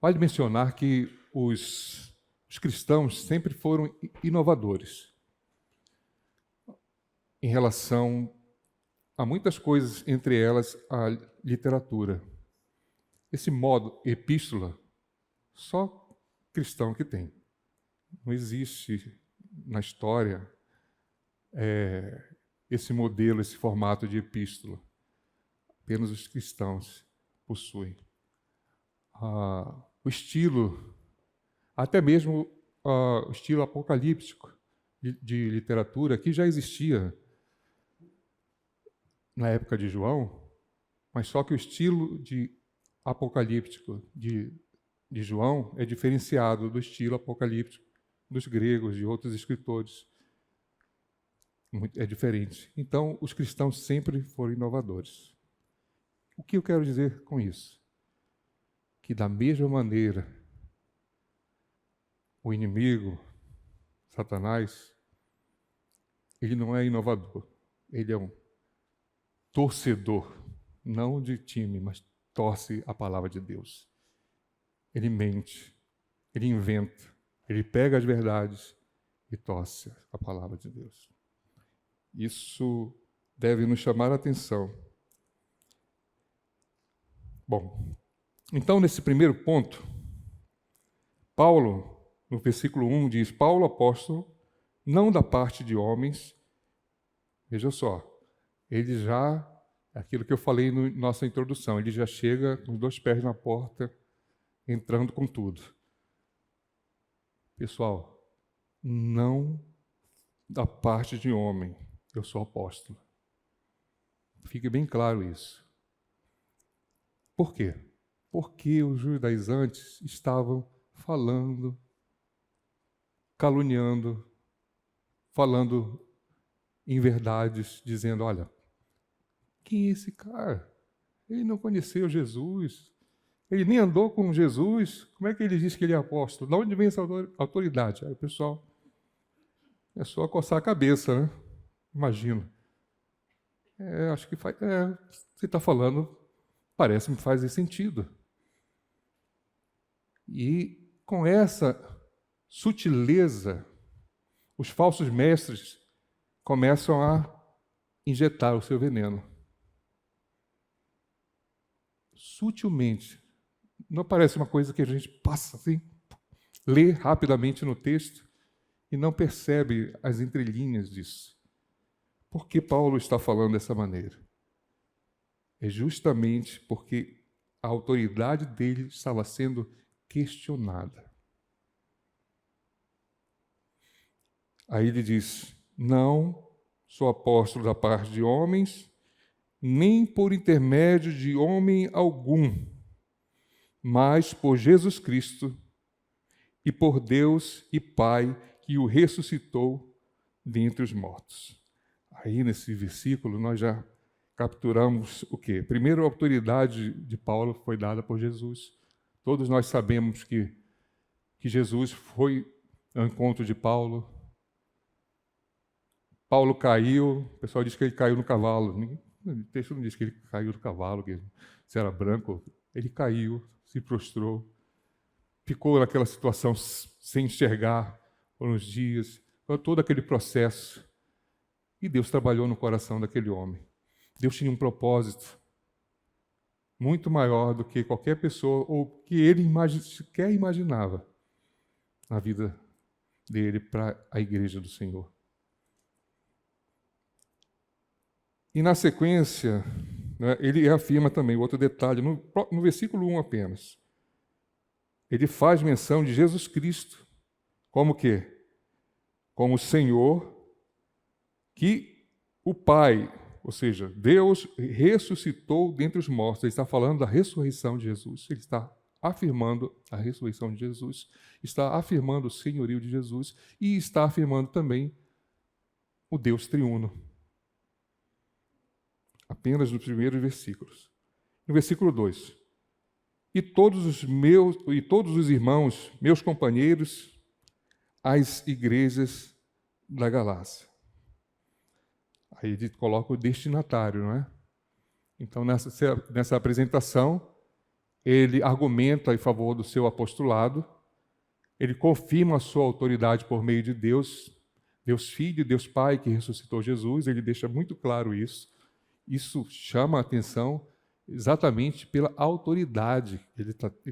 Vale mencionar que os cristãos sempre foram inovadores em relação a muitas coisas, entre elas a literatura. Esse modo epístola, só cristão que tem. Não existe na história esse modelo, esse formato de epístola. Apenas os cristãos possuem. o estilo, até mesmo o estilo apocalíptico de literatura, que já existia na época de João, mas só que o estilo apocalíptico de João é diferenciado do estilo apocalíptico dos gregos, de outros escritores. É diferente. Então, os cristãos sempre foram inovadores. O que eu quero dizer com isso? Que, da mesma maneira, o inimigo, Satanás, ele não é inovador. Ele é um torcedor, não de time, mas torce a palavra de Deus. Ele mente, ele inventa, ele pega as verdades e torce a palavra de Deus. Isso deve nos chamar a atenção. Bom, então, nesse primeiro ponto, Paulo, no versículo 1, diz: Paulo, apóstolo, não da parte de homens. Veja só, ele já, aquilo que eu falei na nossa introdução, ele já chega com os 2 pés na porta, entrando com tudo. Pessoal, não da parte de homem, eu sou apóstolo. Fique bem claro isso. Por quê? Porque os judaizantes estavam falando, caluniando, falando inverdades, dizendo: olha, quem é esse cara? Ele não conheceu Jesus, ele nem andou com Jesus, como é que ele diz que ele é apóstolo? De onde vem essa autoridade? Aí o pessoal, é só coçar a cabeça, né? Imagina. Acho que faz. Você está falando, parece-me que faz sentido. E com essa sutileza, os falsos mestres começam a injetar o seu veneno. Sutilmente. Não parece uma coisa que a gente passa assim, lê rapidamente no texto e não percebe as entrelinhas disso. Por que Paulo está falando dessa maneira? É justamente porque a autoridade dele estava sendo questionada. Aí ele diz: não sou apóstolo da parte de homens, nem por intermédio de homem algum, mas por Jesus Cristo e por Deus e Pai, que o ressuscitou dentre os mortos. Aí, nesse versículo, nós já capturamos o quê? Primeiro, a autoridade de Paulo foi dada por Jesus. Todos nós sabemos que Jesus foi ao encontro de Paulo. Paulo caiu, o pessoal diz que ele caiu no cavalo. O texto não diz que ele caiu no cavalo, que se era branco. Ele caiu, se prostrou, ficou naquela situação sem enxergar por uns dias, todo aquele processo. E Deus trabalhou no coração daquele homem. Deus tinha um propósito muito maior do que qualquer pessoa, ou que ele sequer imaginava na vida dele para a igreja do Senhor. E na sequência, né, ele afirma também outro detalhe, no versículo 1 apenas. Ele faz menção de Jesus Cristo como quê? Como Senhor, que o Pai, ou seja, Deus ressuscitou dentre os mortos. Ele está falando da ressurreição de Jesus. Ele está afirmando a ressurreição de Jesus, está afirmando o senhorio de Jesus e está afirmando também o Deus triuno. Apenas nos primeiros versículos. No versículo 2. E todos os irmãos, meus companheiros, as igrejas da Galácia. Aí ele coloca o destinatário, não é? Então, nessa apresentação, ele argumenta em favor do seu apostolado, ele confirma a sua autoridade por meio de Deus, Deus Filho, Deus Pai, que ressuscitou Jesus, ele deixa muito claro isso. Isso chama a atenção exatamente pela autoridade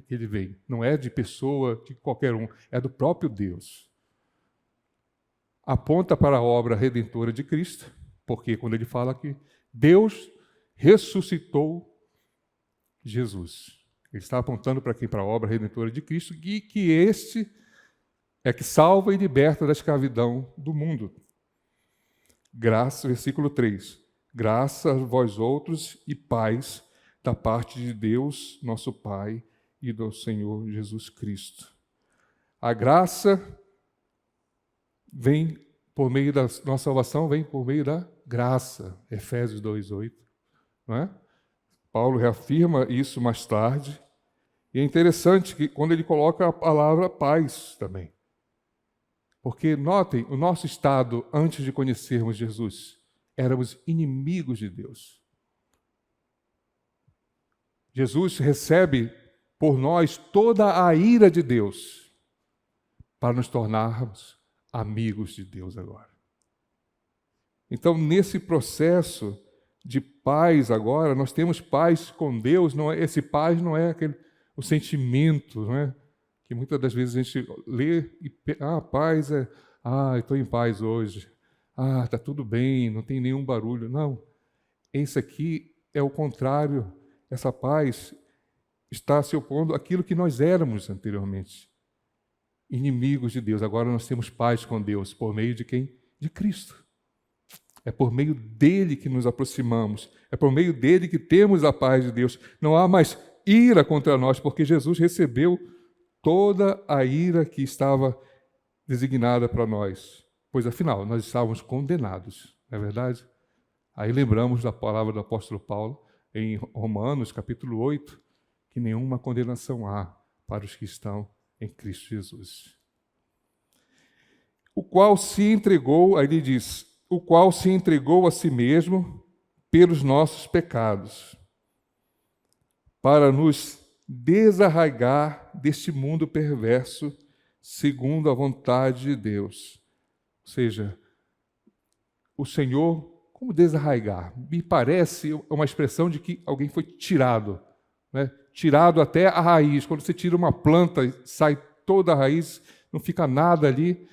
que ele vem. Não é de pessoa, de qualquer um, é do próprio Deus. Aponta para a obra redentora de Cristo, porque quando ele fala que Deus ressuscitou Jesus. Ele está apontando para quem? Para a obra redentora de Cristo, e que este é que salva e liberta da escravidão do mundo. Graça, versículo 3. Graça a vós outros e paz da parte de Deus, nosso Pai, e do Senhor Jesus Cristo. A graça vem por meio da nossa salvação, vem por meio da graça. Efésios 2:8, não é? Paulo reafirma isso mais tarde. E é interessante que quando ele coloca a palavra paz também. Porque, notem, o nosso estado antes de conhecermos Jesus, éramos inimigos de Deus. Jesus recebe por nós toda a ira de Deus para nos tornarmos amigos de Deus agora. Então, nesse processo de paz agora, nós temos paz com Deus. Não é, esse paz não é o sentimento, não é? Que muitas das vezes a gente lê e paz é, estou em paz hoje. Está tudo bem, não tem nenhum barulho. Não, esse aqui é o contrário. Essa paz está se opondo àquilo que nós éramos anteriormente. Inimigos de Deus. Agora nós temos paz com Deus. Por meio de quem? De Cristo. É por meio dele que nos aproximamos. É por meio dele que temos a paz de Deus. Não há mais ira contra nós, porque Jesus recebeu toda a ira que estava designada para nós. Pois, afinal, nós estávamos condenados. Não é verdade? Aí lembramos da palavra do apóstolo Paulo em Romanos, capítulo 8, que nenhuma condenação há para os que estão em Cristo Jesus. O qual se entregou, aí ele diz, o qual se entregou a si mesmo pelos nossos pecados, para nos desarraigar deste mundo perverso, segundo a vontade de Deus. Ou seja, o Senhor, como desarraigar? Me parece uma expressão de que alguém foi tirado, né? Tirado até a raiz. Quando você tira uma planta, sai toda a raiz, não fica nada ali.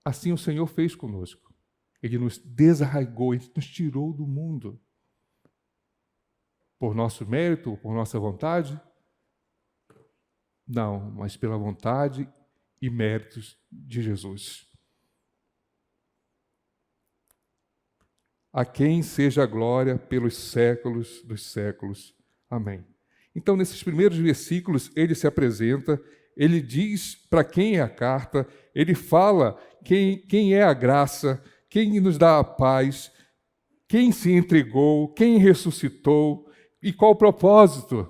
Assim o Senhor fez conosco. Ele nos desarraigou, Ele nos tirou do mundo. Por nosso mérito, por nossa vontade? Não, mas pela vontade e méritos de Jesus. A quem seja a glória pelos séculos dos séculos. Amém. Então, nesses primeiros versículos, ele se apresenta, ele diz para quem é a carta, ele fala quem é a graça, quem nos dá a paz, quem se entregou, quem ressuscitou e qual o propósito.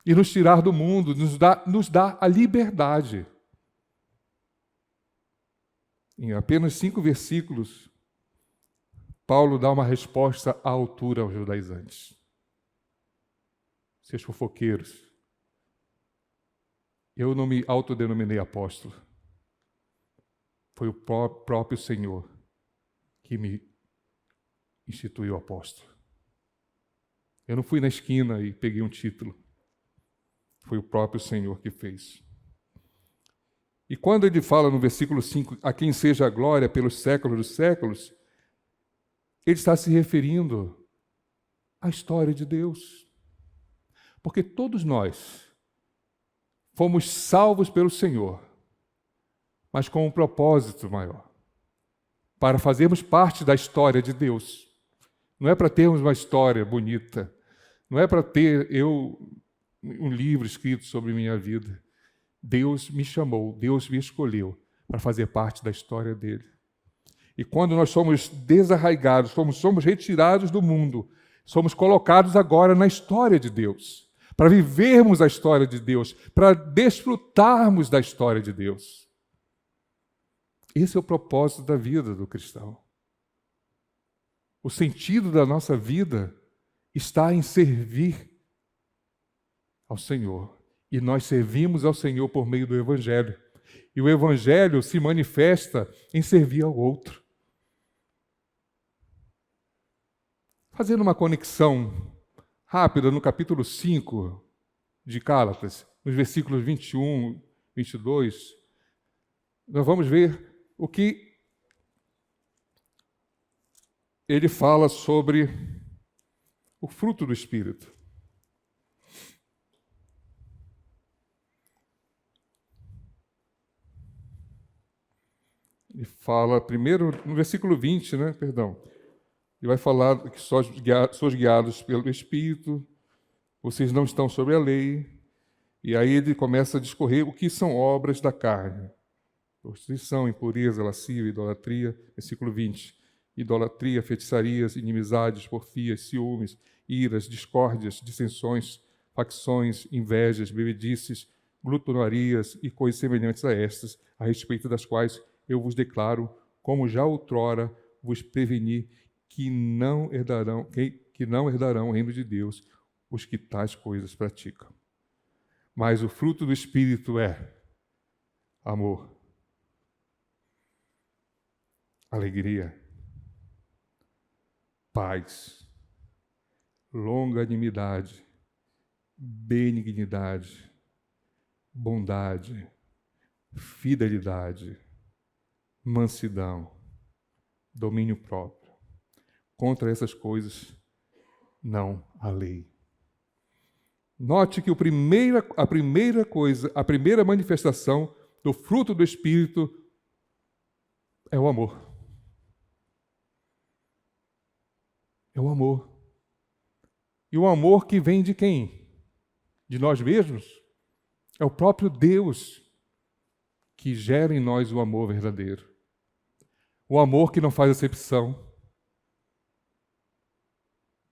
E nos tirar do mundo, nos dá a liberdade. Em apenas 5 versículos, Paulo dá uma resposta à altura aos judaizantes. Seus fofoqueiros. Eu não me autodenominei apóstolo. Foi o próprio Senhor que me instituiu apóstolo. Eu não fui na esquina e peguei um título. Foi o próprio Senhor que fez. E quando ele fala no versículo 5, a quem seja a glória pelos séculos dos séculos, ele está se referindo à história de Deus. Porque todos nós fomos salvos pelo Senhor, mas com um propósito maior, para fazermos parte da história de Deus. Não é para termos uma história bonita, não é para ter um livro escrito sobre minha vida. Deus me chamou, Deus me escolheu para fazer parte da história dele. E quando nós somos desarraigados, somos retirados do mundo, somos colocados agora na história de Deus, para vivermos a história de Deus, para desfrutarmos da história de Deus. Esse é o propósito da vida do cristão. O sentido da nossa vida está em servir ao Senhor. E nós servimos ao Senhor por meio do Evangelho. E o Evangelho se manifesta em servir ao outro. Fazendo uma conexão rápida no capítulo 5 de Gálatas, nos versículos 21, 22, nós vamos ver o que ele fala sobre o fruto do Espírito. Ele fala primeiro, no versículo 20, né? Perdão. Ele vai falar que sois guiados pelo Espírito, vocês não estão sobre a lei. E aí ele começa a discorrer o que são obras da carne. Prostituição, impureza, lascívia, idolatria. Versículo 20. Idolatria, feitiçarias, inimizades, porfias, ciúmes, iras, discórdias, dissensões, facções, invejas, bebedices, glutonarias e coisas semelhantes a estas, a respeito das quais eu vos declaro, como já outrora vos preveni, que não herdarão o reino de Deus os que tais coisas praticam. Mas o fruto do Espírito é amor, alegria, paz, longanimidade, benignidade, bondade, fidelidade, mansidão, domínio próprio. Contra essas coisas não há lei. Note que a primeira manifestação do fruto do Espírito é o amor. É o amor. E o amor que vem de quem? De nós mesmos? É o próprio Deus que gera em nós o amor verdadeiro. O amor que não faz acepção.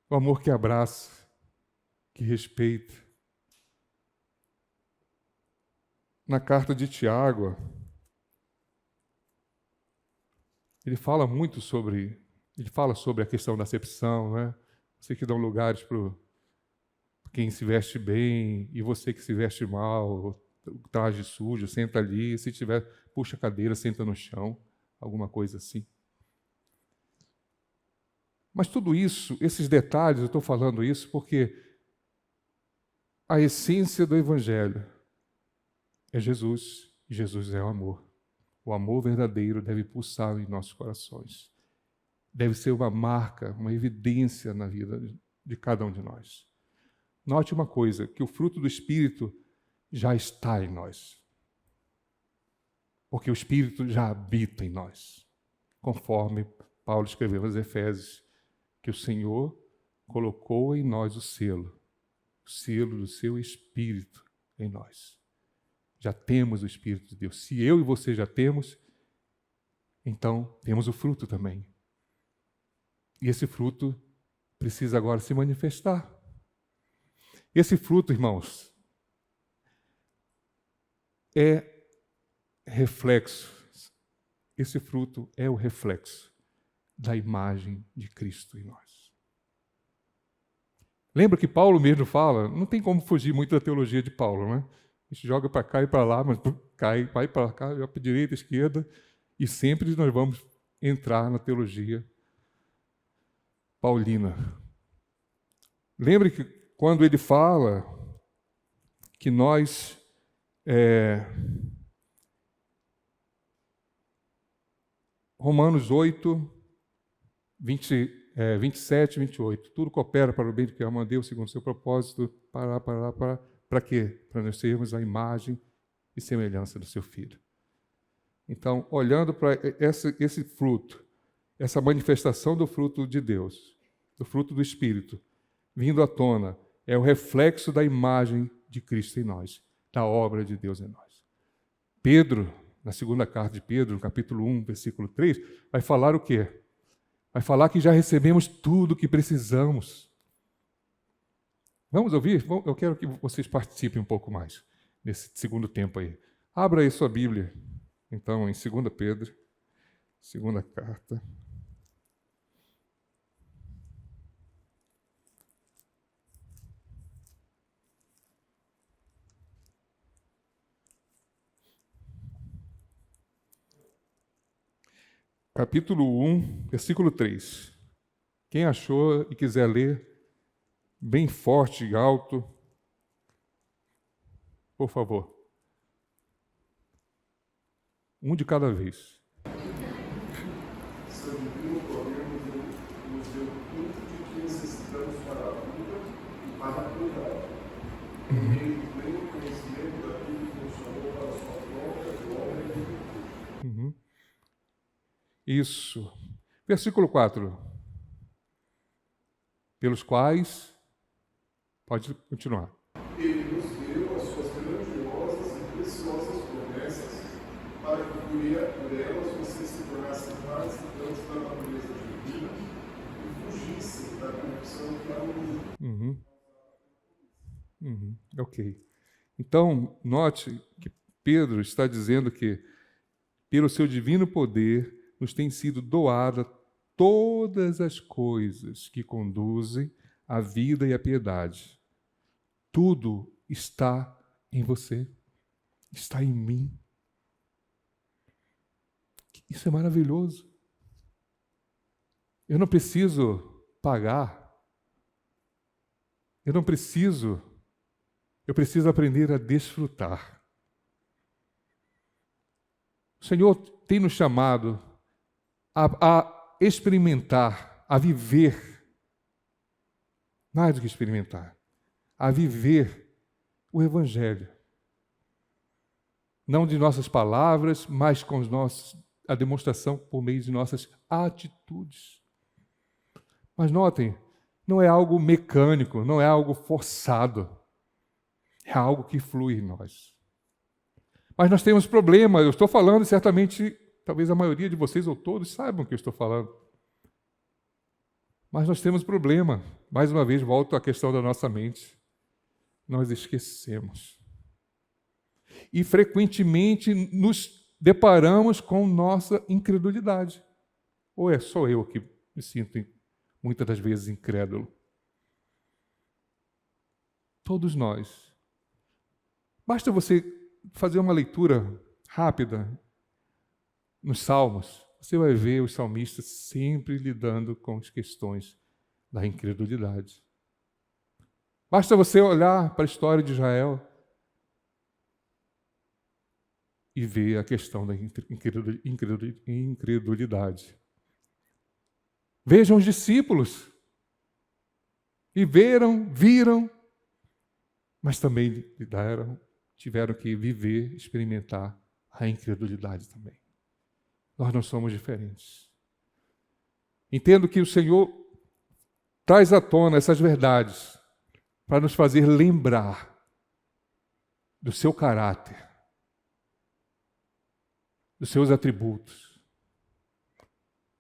O amor que abraça, que respeita. Na carta de Tiago, ele fala sobre a questão da acepção, né? Você que dá lugares para quem se veste bem e você que se veste mal, traje sujo, senta ali, se tiver, puxa a cadeira, senta no chão, alguma coisa assim. Mas tudo isso, esses detalhes, eu estou falando isso porque a essência do Evangelho é Jesus, e Jesus é o amor. O amor verdadeiro deve pulsar em nossos corações. Deve ser uma marca, uma evidência na vida de cada um de nós. Note uma coisa, que o fruto do Espírito já está em nós. Porque o Espírito já habita em nós. Conforme Paulo escreveu aos Efésios, que o Senhor colocou em nós o selo do seu Espírito em nós. Já temos o Espírito de Deus. Se eu e você já temos, então temos o fruto também. E esse fruto precisa agora se manifestar. Esse fruto, irmãos, é reflexo. Esse fruto é o reflexo da imagem de Cristo em nós. Lembra que Paulo mesmo fala, não tem como fugir muito da teologia de Paulo, né? A gente joga para cá e para lá, mas cai, vai para cá, joga para a direita, esquerda, e sempre nós vamos entrar na teologia paulina. Lembre que quando ele fala que nós Romanos 8, 27 e 28. Tudo coopera para o bem de quem ama a Deus segundo o seu propósito. Para quê? Para nós sermos a imagem e semelhança do seu Filho. Então, olhando para esse fruto, essa manifestação do fruto de Deus, do fruto do Espírito, vindo à tona, é o reflexo da imagem de Cristo em nós, da obra de Deus em nós. Pedro, na segunda carta de Pedro, no capítulo 1, versículo 3, vai falar o quê? Vai falar que já recebemos tudo o que precisamos. Vamos ouvir? Eu quero que vocês participem um pouco mais nesse segundo tempo aí. Abra aí sua Bíblia, então, em 2 Pedro, segunda carta. Capítulo 1, versículo 3. Quem achou e quiser ler, bem forte e alto, por favor. Um de cada vez.
Seu divino poder nos deu tudo de que necessitamos para a vida e para a cuidar. Por meio do pleno conhecimento daquilo que nos chamou para a sua própria glória e virtude.
Isso. Versículo 4. Pelos quais... Pode continuar.
Ele nos deu as suas grandiosas e preciosas promessas, para que por elas vocês se tornassem participantes da natureza divina e fugissem da corrupção que há no mundo.
Ok. Então, note que Pedro está dizendo que, pelo seu divino poder, nos tem sido doada todas as coisas que conduzem à vida e à piedade. Tudo está em você, está em mim. Isso é maravilhoso. Eu não preciso pagar. Eu preciso aprender a desfrutar. O Senhor tem nos chamado a experimentar, a viver, mais do que experimentar, a viver o Evangelho. Não de nossas palavras, mas com a demonstração por meio de nossas atitudes. Mas notem, não é algo mecânico, não é algo forçado. É algo que flui em nós. Mas nós temos problema. Eu estou falando, certamente, talvez a maioria de vocês ou todos saibam o que eu estou falando. Mas nós temos problema. Mais uma vez, volto à questão da nossa mente. Nós esquecemos. E frequentemente nos deparamos com nossa incredulidade. Ou é só eu que me sinto muitas das vezes incrédulo? Todos nós. Basta você fazer uma leitura rápida nos Salmos, você vai ver os salmistas sempre lidando com as questões da incredulidade. Basta você olhar para a história de Israel e ver a questão da incredulidade. Vejam os discípulos. E viram, mas também tiveram que viver, experimentar a incredulidade também. Nós não somos diferentes. Entendo que o Senhor traz à tona essas verdades para nos fazer lembrar do seu caráter, dos seus atributos,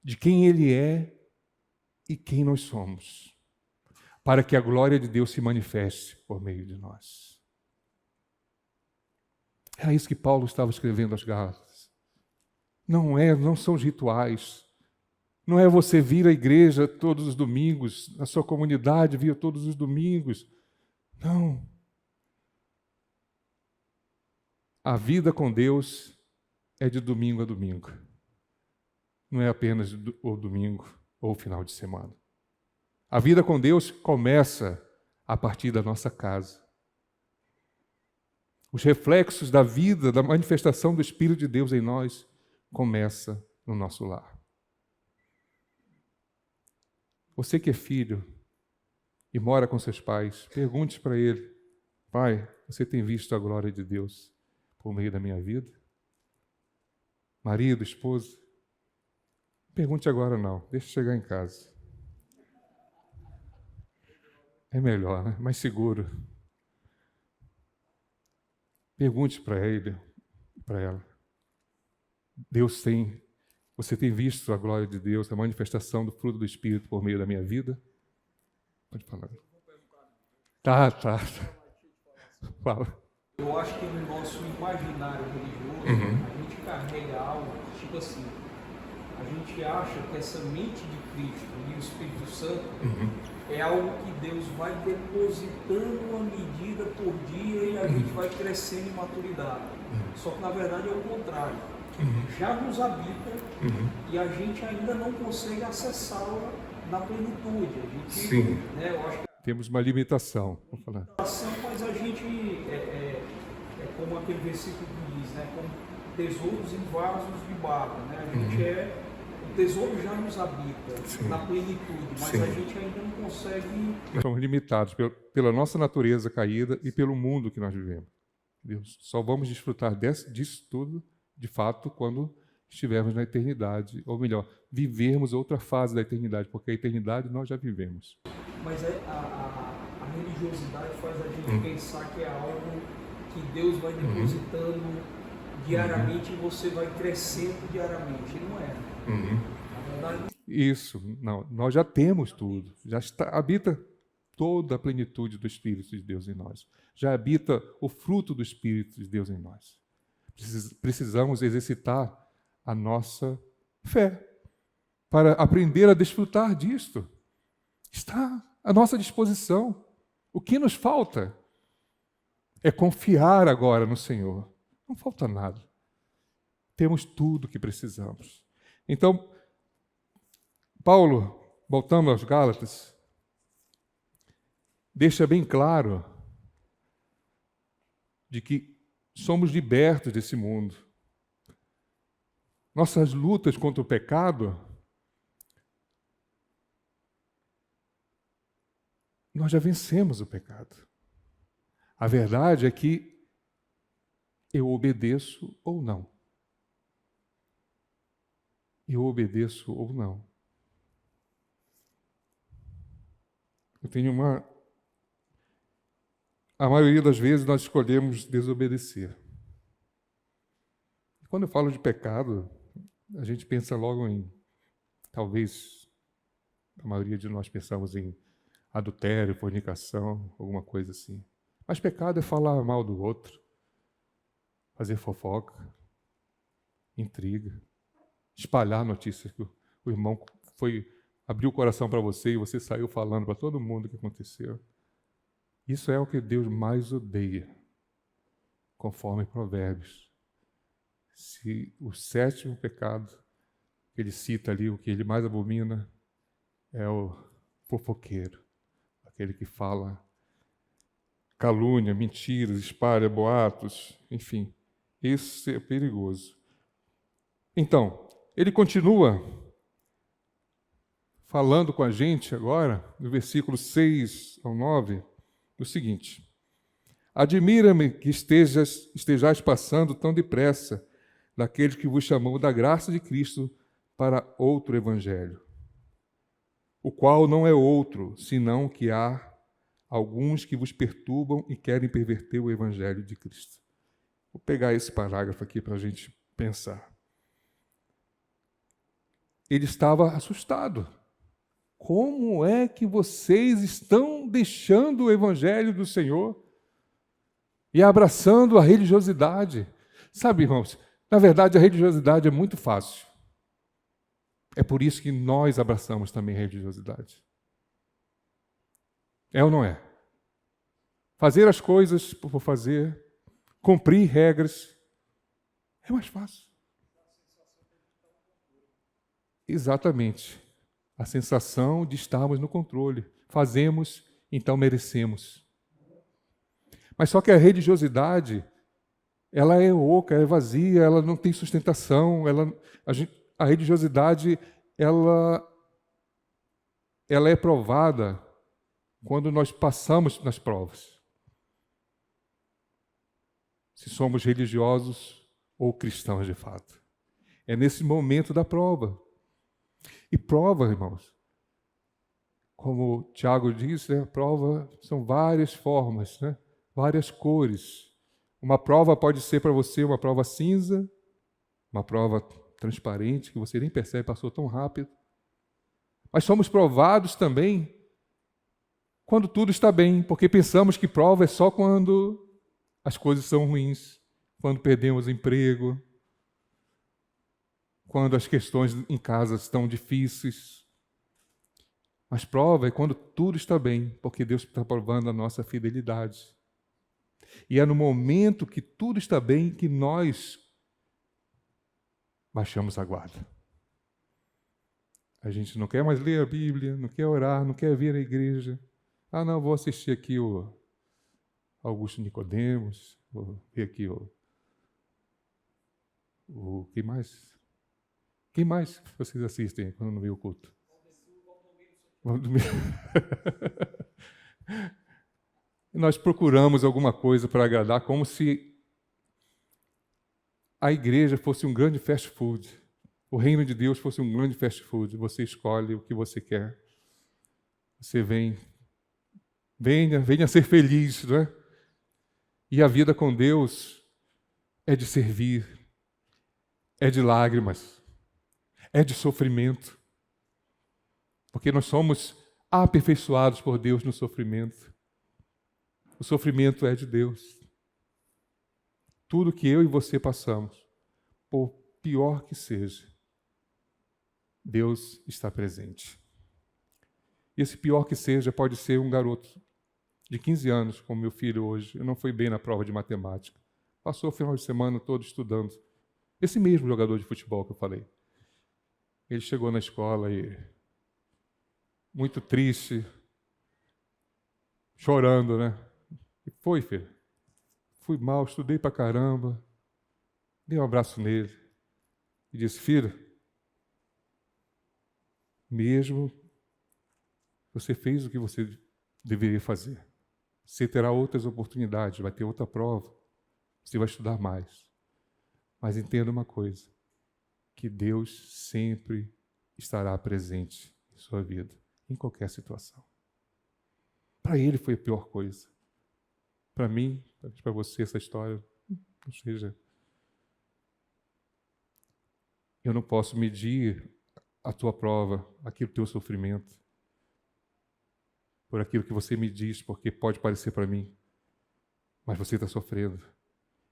de quem Ele é e quem nós somos, para que a glória de Deus se manifeste por meio de nós. Era isso que Paulo estava escrevendo aos Gálatas. Não são os rituais. Não é você vir à igreja todos os domingos, na sua comunidade vir todos os domingos. Não. A vida com Deus é de domingo a domingo. Não é apenas o domingo ou o final de semana. A vida com Deus começa a partir da nossa casa. Os reflexos da vida, da manifestação do Espírito de Deus em nós, começa no nosso lar. Você que é filho e mora com seus pais, pergunte para ele: pai, você tem visto a glória de Deus por meio da minha vida? Marido, esposa? Pergunte agora não, deixa eu chegar em casa. É melhor, né? Mais seguro. Pergunte para ele, para ela. Você tem visto a glória de Deus, a manifestação do fruto do Espírito por meio da minha vida? Pode falar. Tá. Fala.
Eu acho que no nosso imaginário religioso, a gente carrega algo, tipo assim, a gente acha que essa mente de Cristo e o Espírito Santo é algo que Deus vai depositando a medida por dia e a gente vai crescendo em maturidade. Só que na verdade é o contrário. Já nos habita e a gente ainda não consegue acessá-la na plenitude. A gente,
sim.
Né, eu acho que
temos uma limitação. Vamos falar.
Mas a gente é como aquele versículo que diz, né? Como tesouros em vasos de barro, né? A gente o tesouro já nos habita, sim, na plenitude, mas sim, a gente ainda não consegue.
Nós somos limitados pela nossa natureza caída e pelo mundo que nós vivemos. Deus, só vamos desfrutar disso tudo, de fato, quando estivermos na eternidade, ou melhor, vivermos outra fase da eternidade, porque a eternidade nós já vivemos.
Mas a religiosidade faz a gente pensar que é algo que Deus vai depositando diariamente e você vai crescendo diariamente. E não é. Na verdade,
Isso, não, nós já temos tudo, habita toda a plenitude do Espírito de Deus em nós, já habita o fruto do Espírito de Deus em nós. Precisamos exercitar a nossa fé para aprender a desfrutar disto. Está à nossa disposição. O que nos falta é confiar agora no Senhor. Não falta nada. Temos tudo o que precisamos. Então, Paulo, voltando aos Gálatas, deixa bem claro de que somos libertos desse mundo. Nossas lutas contra o pecado, nós já vencemos o pecado. A verdade é que eu obedeço ou não. Eu obedeço ou não. Eu tenho A maioria das vezes nós escolhemos desobedecer. E quando eu falo de pecado, a gente pensa logo talvez, a maioria de nós pensamos em adultério, fornicação, alguma coisa assim. Mas pecado é falar mal do outro, fazer fofoca, intriga, espalhar notícias que o irmão abriu o coração para você e você saiu falando para todo mundo o que aconteceu. Isso é o que Deus mais odeia, conforme Provérbios. Se o sétimo pecado que ele cita ali, o que ele mais abomina, é o fofoqueiro, aquele que fala calúnia, mentiras, espalha boatos, enfim, isso é perigoso. Então, ele continua falando com a gente agora, no versículo 6 ao 9, o seguinte: admira-me que estejais passando tão depressa daquele que vos chamou da graça de Cristo para outro evangelho, o qual não é outro, senão que há alguns que vos perturbam e querem perverter o evangelho de Cristo. Vou pegar esse parágrafo aqui para a gente pensar. Ele estava assustado. Como é que vocês estão deixando o evangelho do Senhor e abraçando a religiosidade? Sabe, irmãos, na verdade a religiosidade é muito fácil. É por isso que nós abraçamos também a religiosidade. É ou não é? Fazer as coisas por fazer, cumprir regras, é mais fácil. Exatamente. A sensação de estarmos no controle. Fazemos, então merecemos. Mas só que a religiosidade, ela é oca, é vazia, ela não tem sustentação. A religiosidade, ela é provada quando nós passamos nas provas. Se somos religiosos ou cristãos de fato. É nesse momento da prova. E prova, irmãos, como o Tiago disse, a prova são várias formas, várias cores. Uma prova pode ser para você uma prova cinza, uma prova transparente, que você nem percebe, passou tão rápido. Mas somos provados também quando tudo está bem, porque pensamos que prova é só quando as coisas são ruins, quando perdemos o emprego, quando as questões em casa estão difíceis. Mas prova é quando tudo está bem, porque Deus está provando a nossa fidelidade. E é no momento que tudo está bem que nós baixamos a guarda. A gente não quer mais ler a Bíblia, não quer orar, não quer vir à igreja. Ah, não, vou assistir aqui o Augusto Nicodemos, vou ver aqui o que mais? Quem mais vocês assistem quando não vê o culto? Nós procuramos alguma coisa para agradar, como se a igreja fosse um grande fast food. o reino de Deus fosse um grande fast food. Você escolhe o que você quer. Você venha ser feliz, não é? E a vida com Deus é de servir, é de lágrimas, é de sofrimento. Porque nós somos aperfeiçoados por Deus no sofrimento. O sofrimento é de Deus. Tudo que eu e você passamos, por pior que seja, Deus está presente. E esse pior que seja pode ser um garoto de 15 anos, como meu filho hoje. Eu não fui bem na prova de matemática. Passou o final de semana todo estudando. Esse mesmo jogador de futebol que eu falei. Ele chegou na escola e muito triste, chorando, né? E foi, filho. Fui mal, estudei pra caramba. Dei um abraço nele e disse: filho, mesmo você fez o que você deveria fazer. Você terá outras oportunidades, vai ter outra prova, você vai estudar mais. Mas entenda uma coisa, que Deus sempre estará presente em sua vida, em qualquer situação. Para ele foi a pior coisa. Para mim, para você, essa história, não seja. Eu não posso medir a tua prova, aquilo teu sofrimento, por aquilo que você me diz, porque pode parecer para mim, mas você está sofrendo.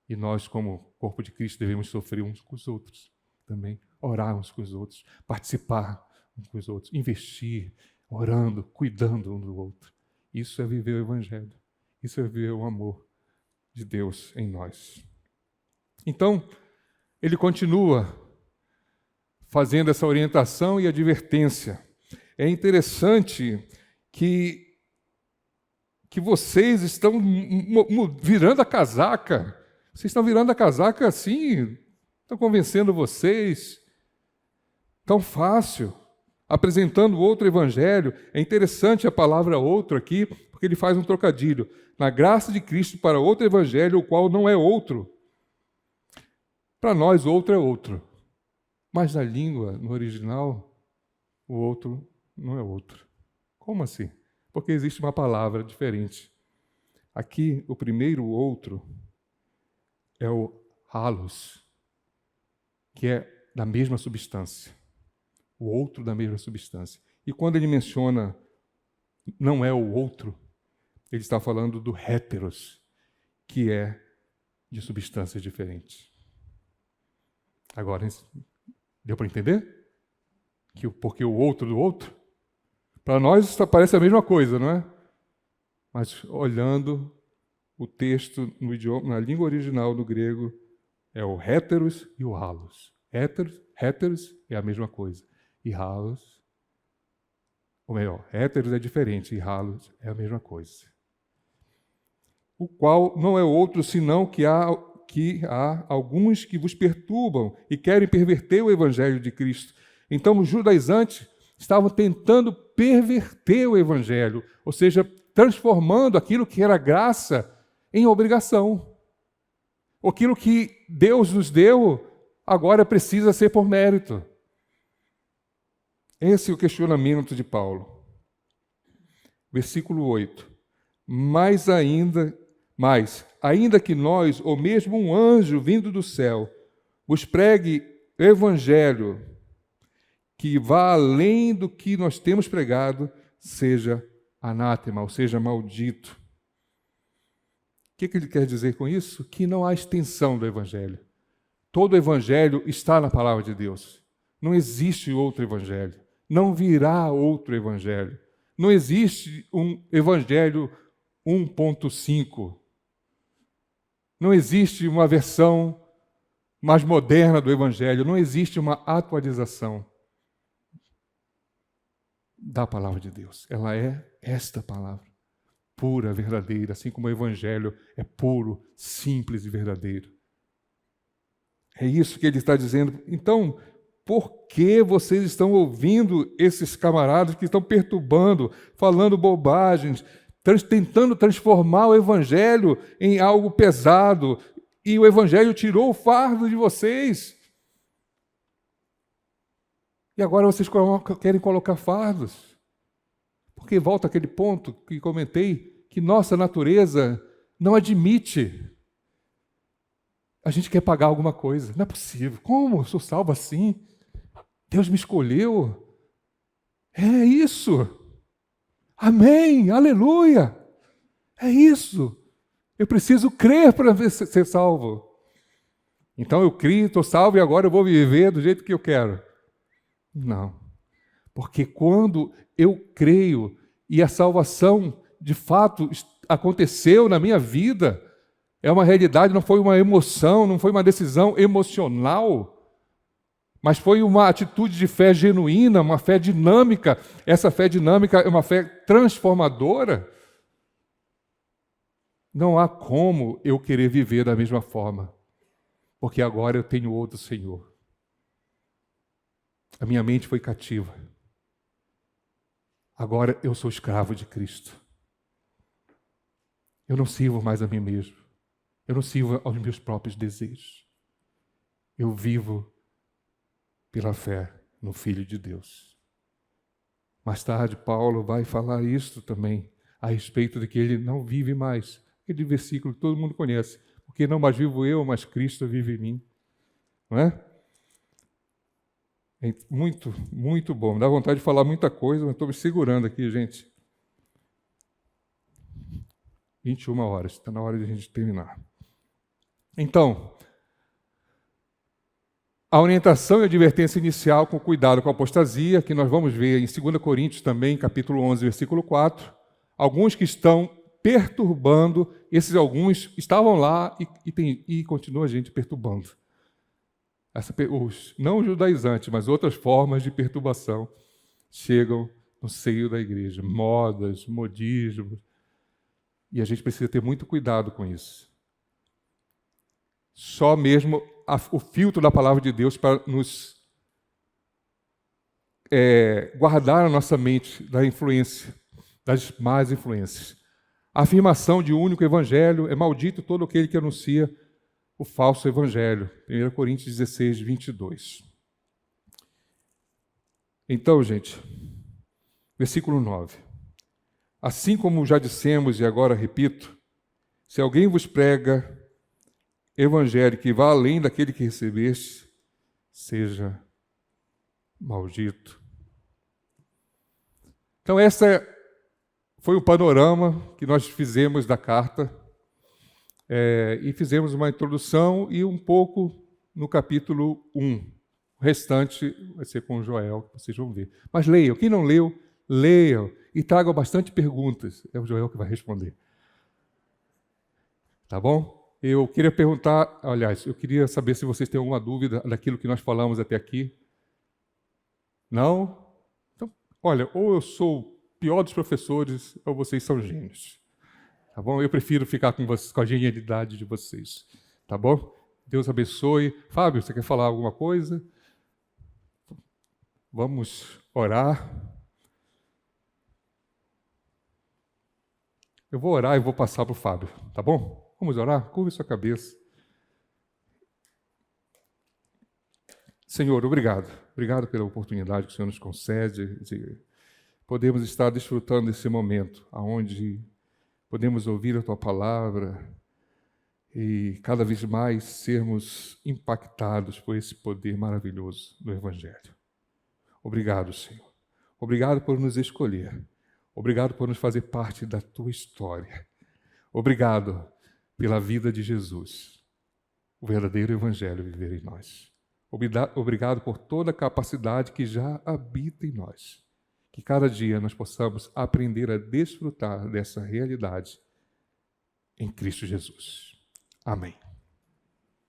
E nós, como corpo de Cristo, devemos sofrer uns com os outros também, orar uns com os outros, participar uns com os outros, investir, orando, cuidando um do outro. Isso é viver o Evangelho, isso é viver o amor de Deus em nós. Então, ele continua fazendo essa orientação e advertência. É interessante que vocês estão virando a casaca. Vocês estão virando a casaca assim, estão convencendo vocês. Tão fácil. Apresentando outro evangelho. É interessante a palavra outro aqui, porque ele faz um trocadilho. Na graça de Cristo para outro evangelho, o qual não é outro. Para nós, outro é outro. Mas na língua, no original, o outro não é outro. Como assim? Porque existe uma palavra diferente. Aqui, o primeiro outro é o halos, que é da mesma substância. O outro da mesma substância. E quando ele menciona não é o outro, ele está falando do héteros, que é de substâncias diferentes. Agora, deu para entender? Porque o outro do outro, para nós parece a mesma coisa, não é? Mas olhando o texto no idioma, na língua original do grego, é o héteros e o halos. Héteros é a mesma coisa. E halos, ou melhor, héteros é diferente e halos é a mesma coisa. O qual não é outro senão que há alguns que vos perturbam e querem perverter o evangelho de Cristo. Então os judaizantes estavam tentando perverter o evangelho, ou seja, transformando aquilo que era graça em obrigação. Aquilo que Deus nos deu, agora precisa ser por mérito. Esse é o questionamento de Paulo. Versículo 8. Mas ainda que nós, ou mesmo um anjo vindo do céu, vos pregue evangelho que vá além do que nós temos pregado, seja anátema, ou seja, maldito. O que ele quer dizer com isso? Que não há extensão do evangelho. Todo evangelho está na palavra de Deus. Não existe outro evangelho. Não virá outro evangelho. Não existe um evangelho 1.5. Não existe uma versão mais moderna do evangelho. Não existe uma atualização da palavra de Deus. Ela é esta palavra, pura, verdadeira, assim como o evangelho é puro, simples e verdadeiro. É isso que ele está dizendo. Então, por que vocês estão ouvindo esses camaradas que estão perturbando, falando bobagens, tentando transformar o evangelho em algo pesado, e o evangelho tirou o fardo de vocês? E agora vocês querem colocar fardos. Porque volta aquele ponto que comentei, que nossa natureza não admite. A gente quer pagar alguma coisa. Não é possível. Como? Eu sou salvo assim? Deus me escolheu. É isso. Amém. Aleluia. É isso. Eu preciso crer para ser salvo. Então eu criei, estou salvo e agora eu vou viver do jeito que eu quero. Não. Porque quando eu creio e a salvação de fato aconteceu na minha vida, é uma realidade, não foi uma emoção, não foi uma decisão emocional, mas foi uma atitude de fé genuína, uma fé dinâmica. Essa fé dinâmica é uma fé transformadora. Não há como eu querer viver da mesma forma, porque agora eu tenho outro Senhor. A minha mente foi cativa. Agora eu sou escravo de Cristo. Eu não sirvo mais a mim mesmo. Eu não sirvo aos meus próprios desejos. Eu vivo pela fé no Filho de Deus. Mais tarde, Paulo vai falar isso também, a respeito de que ele não vive mais. Aquele versículo que todo mundo conhece. Porque não mais vivo eu, mas Cristo vive em mim. Não é? É muito, muito bom. Me dá vontade de falar muita coisa, mas estou me segurando aqui, gente. 21 horas, está na hora de a gente terminar. Então, a orientação e a advertência inicial com cuidado com a apostasia, que nós vamos ver em 2 Coríntios também, capítulo 11, versículo 4. Alguns que estão perturbando, esses alguns estavam lá e continua a gente perturbando. Não os judaizantes, mas outras formas de perturbação chegam no seio da igreja. Modas, modismos. E a gente precisa ter muito cuidado com isso. Só mesmo o filtro da palavra de Deus para nos guardar a nossa mente da influência, das más influências. A afirmação de um único evangelho é maldito todo aquele que anuncia o falso evangelho. 1 Coríntios 16, 22. Então, gente, versículo 9. Assim como já dissemos e agora repito, se alguém vos prega evangelho que vá além daquele que recebeste, seja maldito. Então, essa foi o panorama que nós fizemos da carta. E fizemos uma introdução e um pouco no capítulo 1. O restante vai ser com o Joel, que vocês vão ver. Mas leiam. Quem não leu, leiam. E tragam bastante perguntas. É o Joel que vai responder. Tá bom? Eu queria perguntar, aliás, eu queria saber se vocês têm alguma dúvida daquilo que nós falamos até aqui. Não? Então, olha, ou eu sou o pior dos professores, ou vocês são gênios. Tá bom? Eu prefiro ficar com vocês, com a genialidade de vocês. Tá bom? Deus abençoe. Fábio, você quer falar alguma coisa? Vamos orar. Eu vou orar e vou passar para o Fábio. Tá bom? Vamos orar? Curve sua cabeça. Senhor, obrigado. Obrigado pela oportunidade que o Senhor nos concede de podermos estar desfrutando desse momento, onde podemos ouvir a Tua palavra e cada vez mais sermos impactados por esse poder maravilhoso do Evangelho. Obrigado, Senhor. Obrigado por nos escolher. Obrigado por nos fazer parte da Tua história. Obrigado pela vida de Jesus, o verdadeiro Evangelho viver em nós. Obrigado por toda a capacidade que já habita em nós. Que cada dia nós possamos aprender a desfrutar dessa realidade em Cristo Jesus. Amém.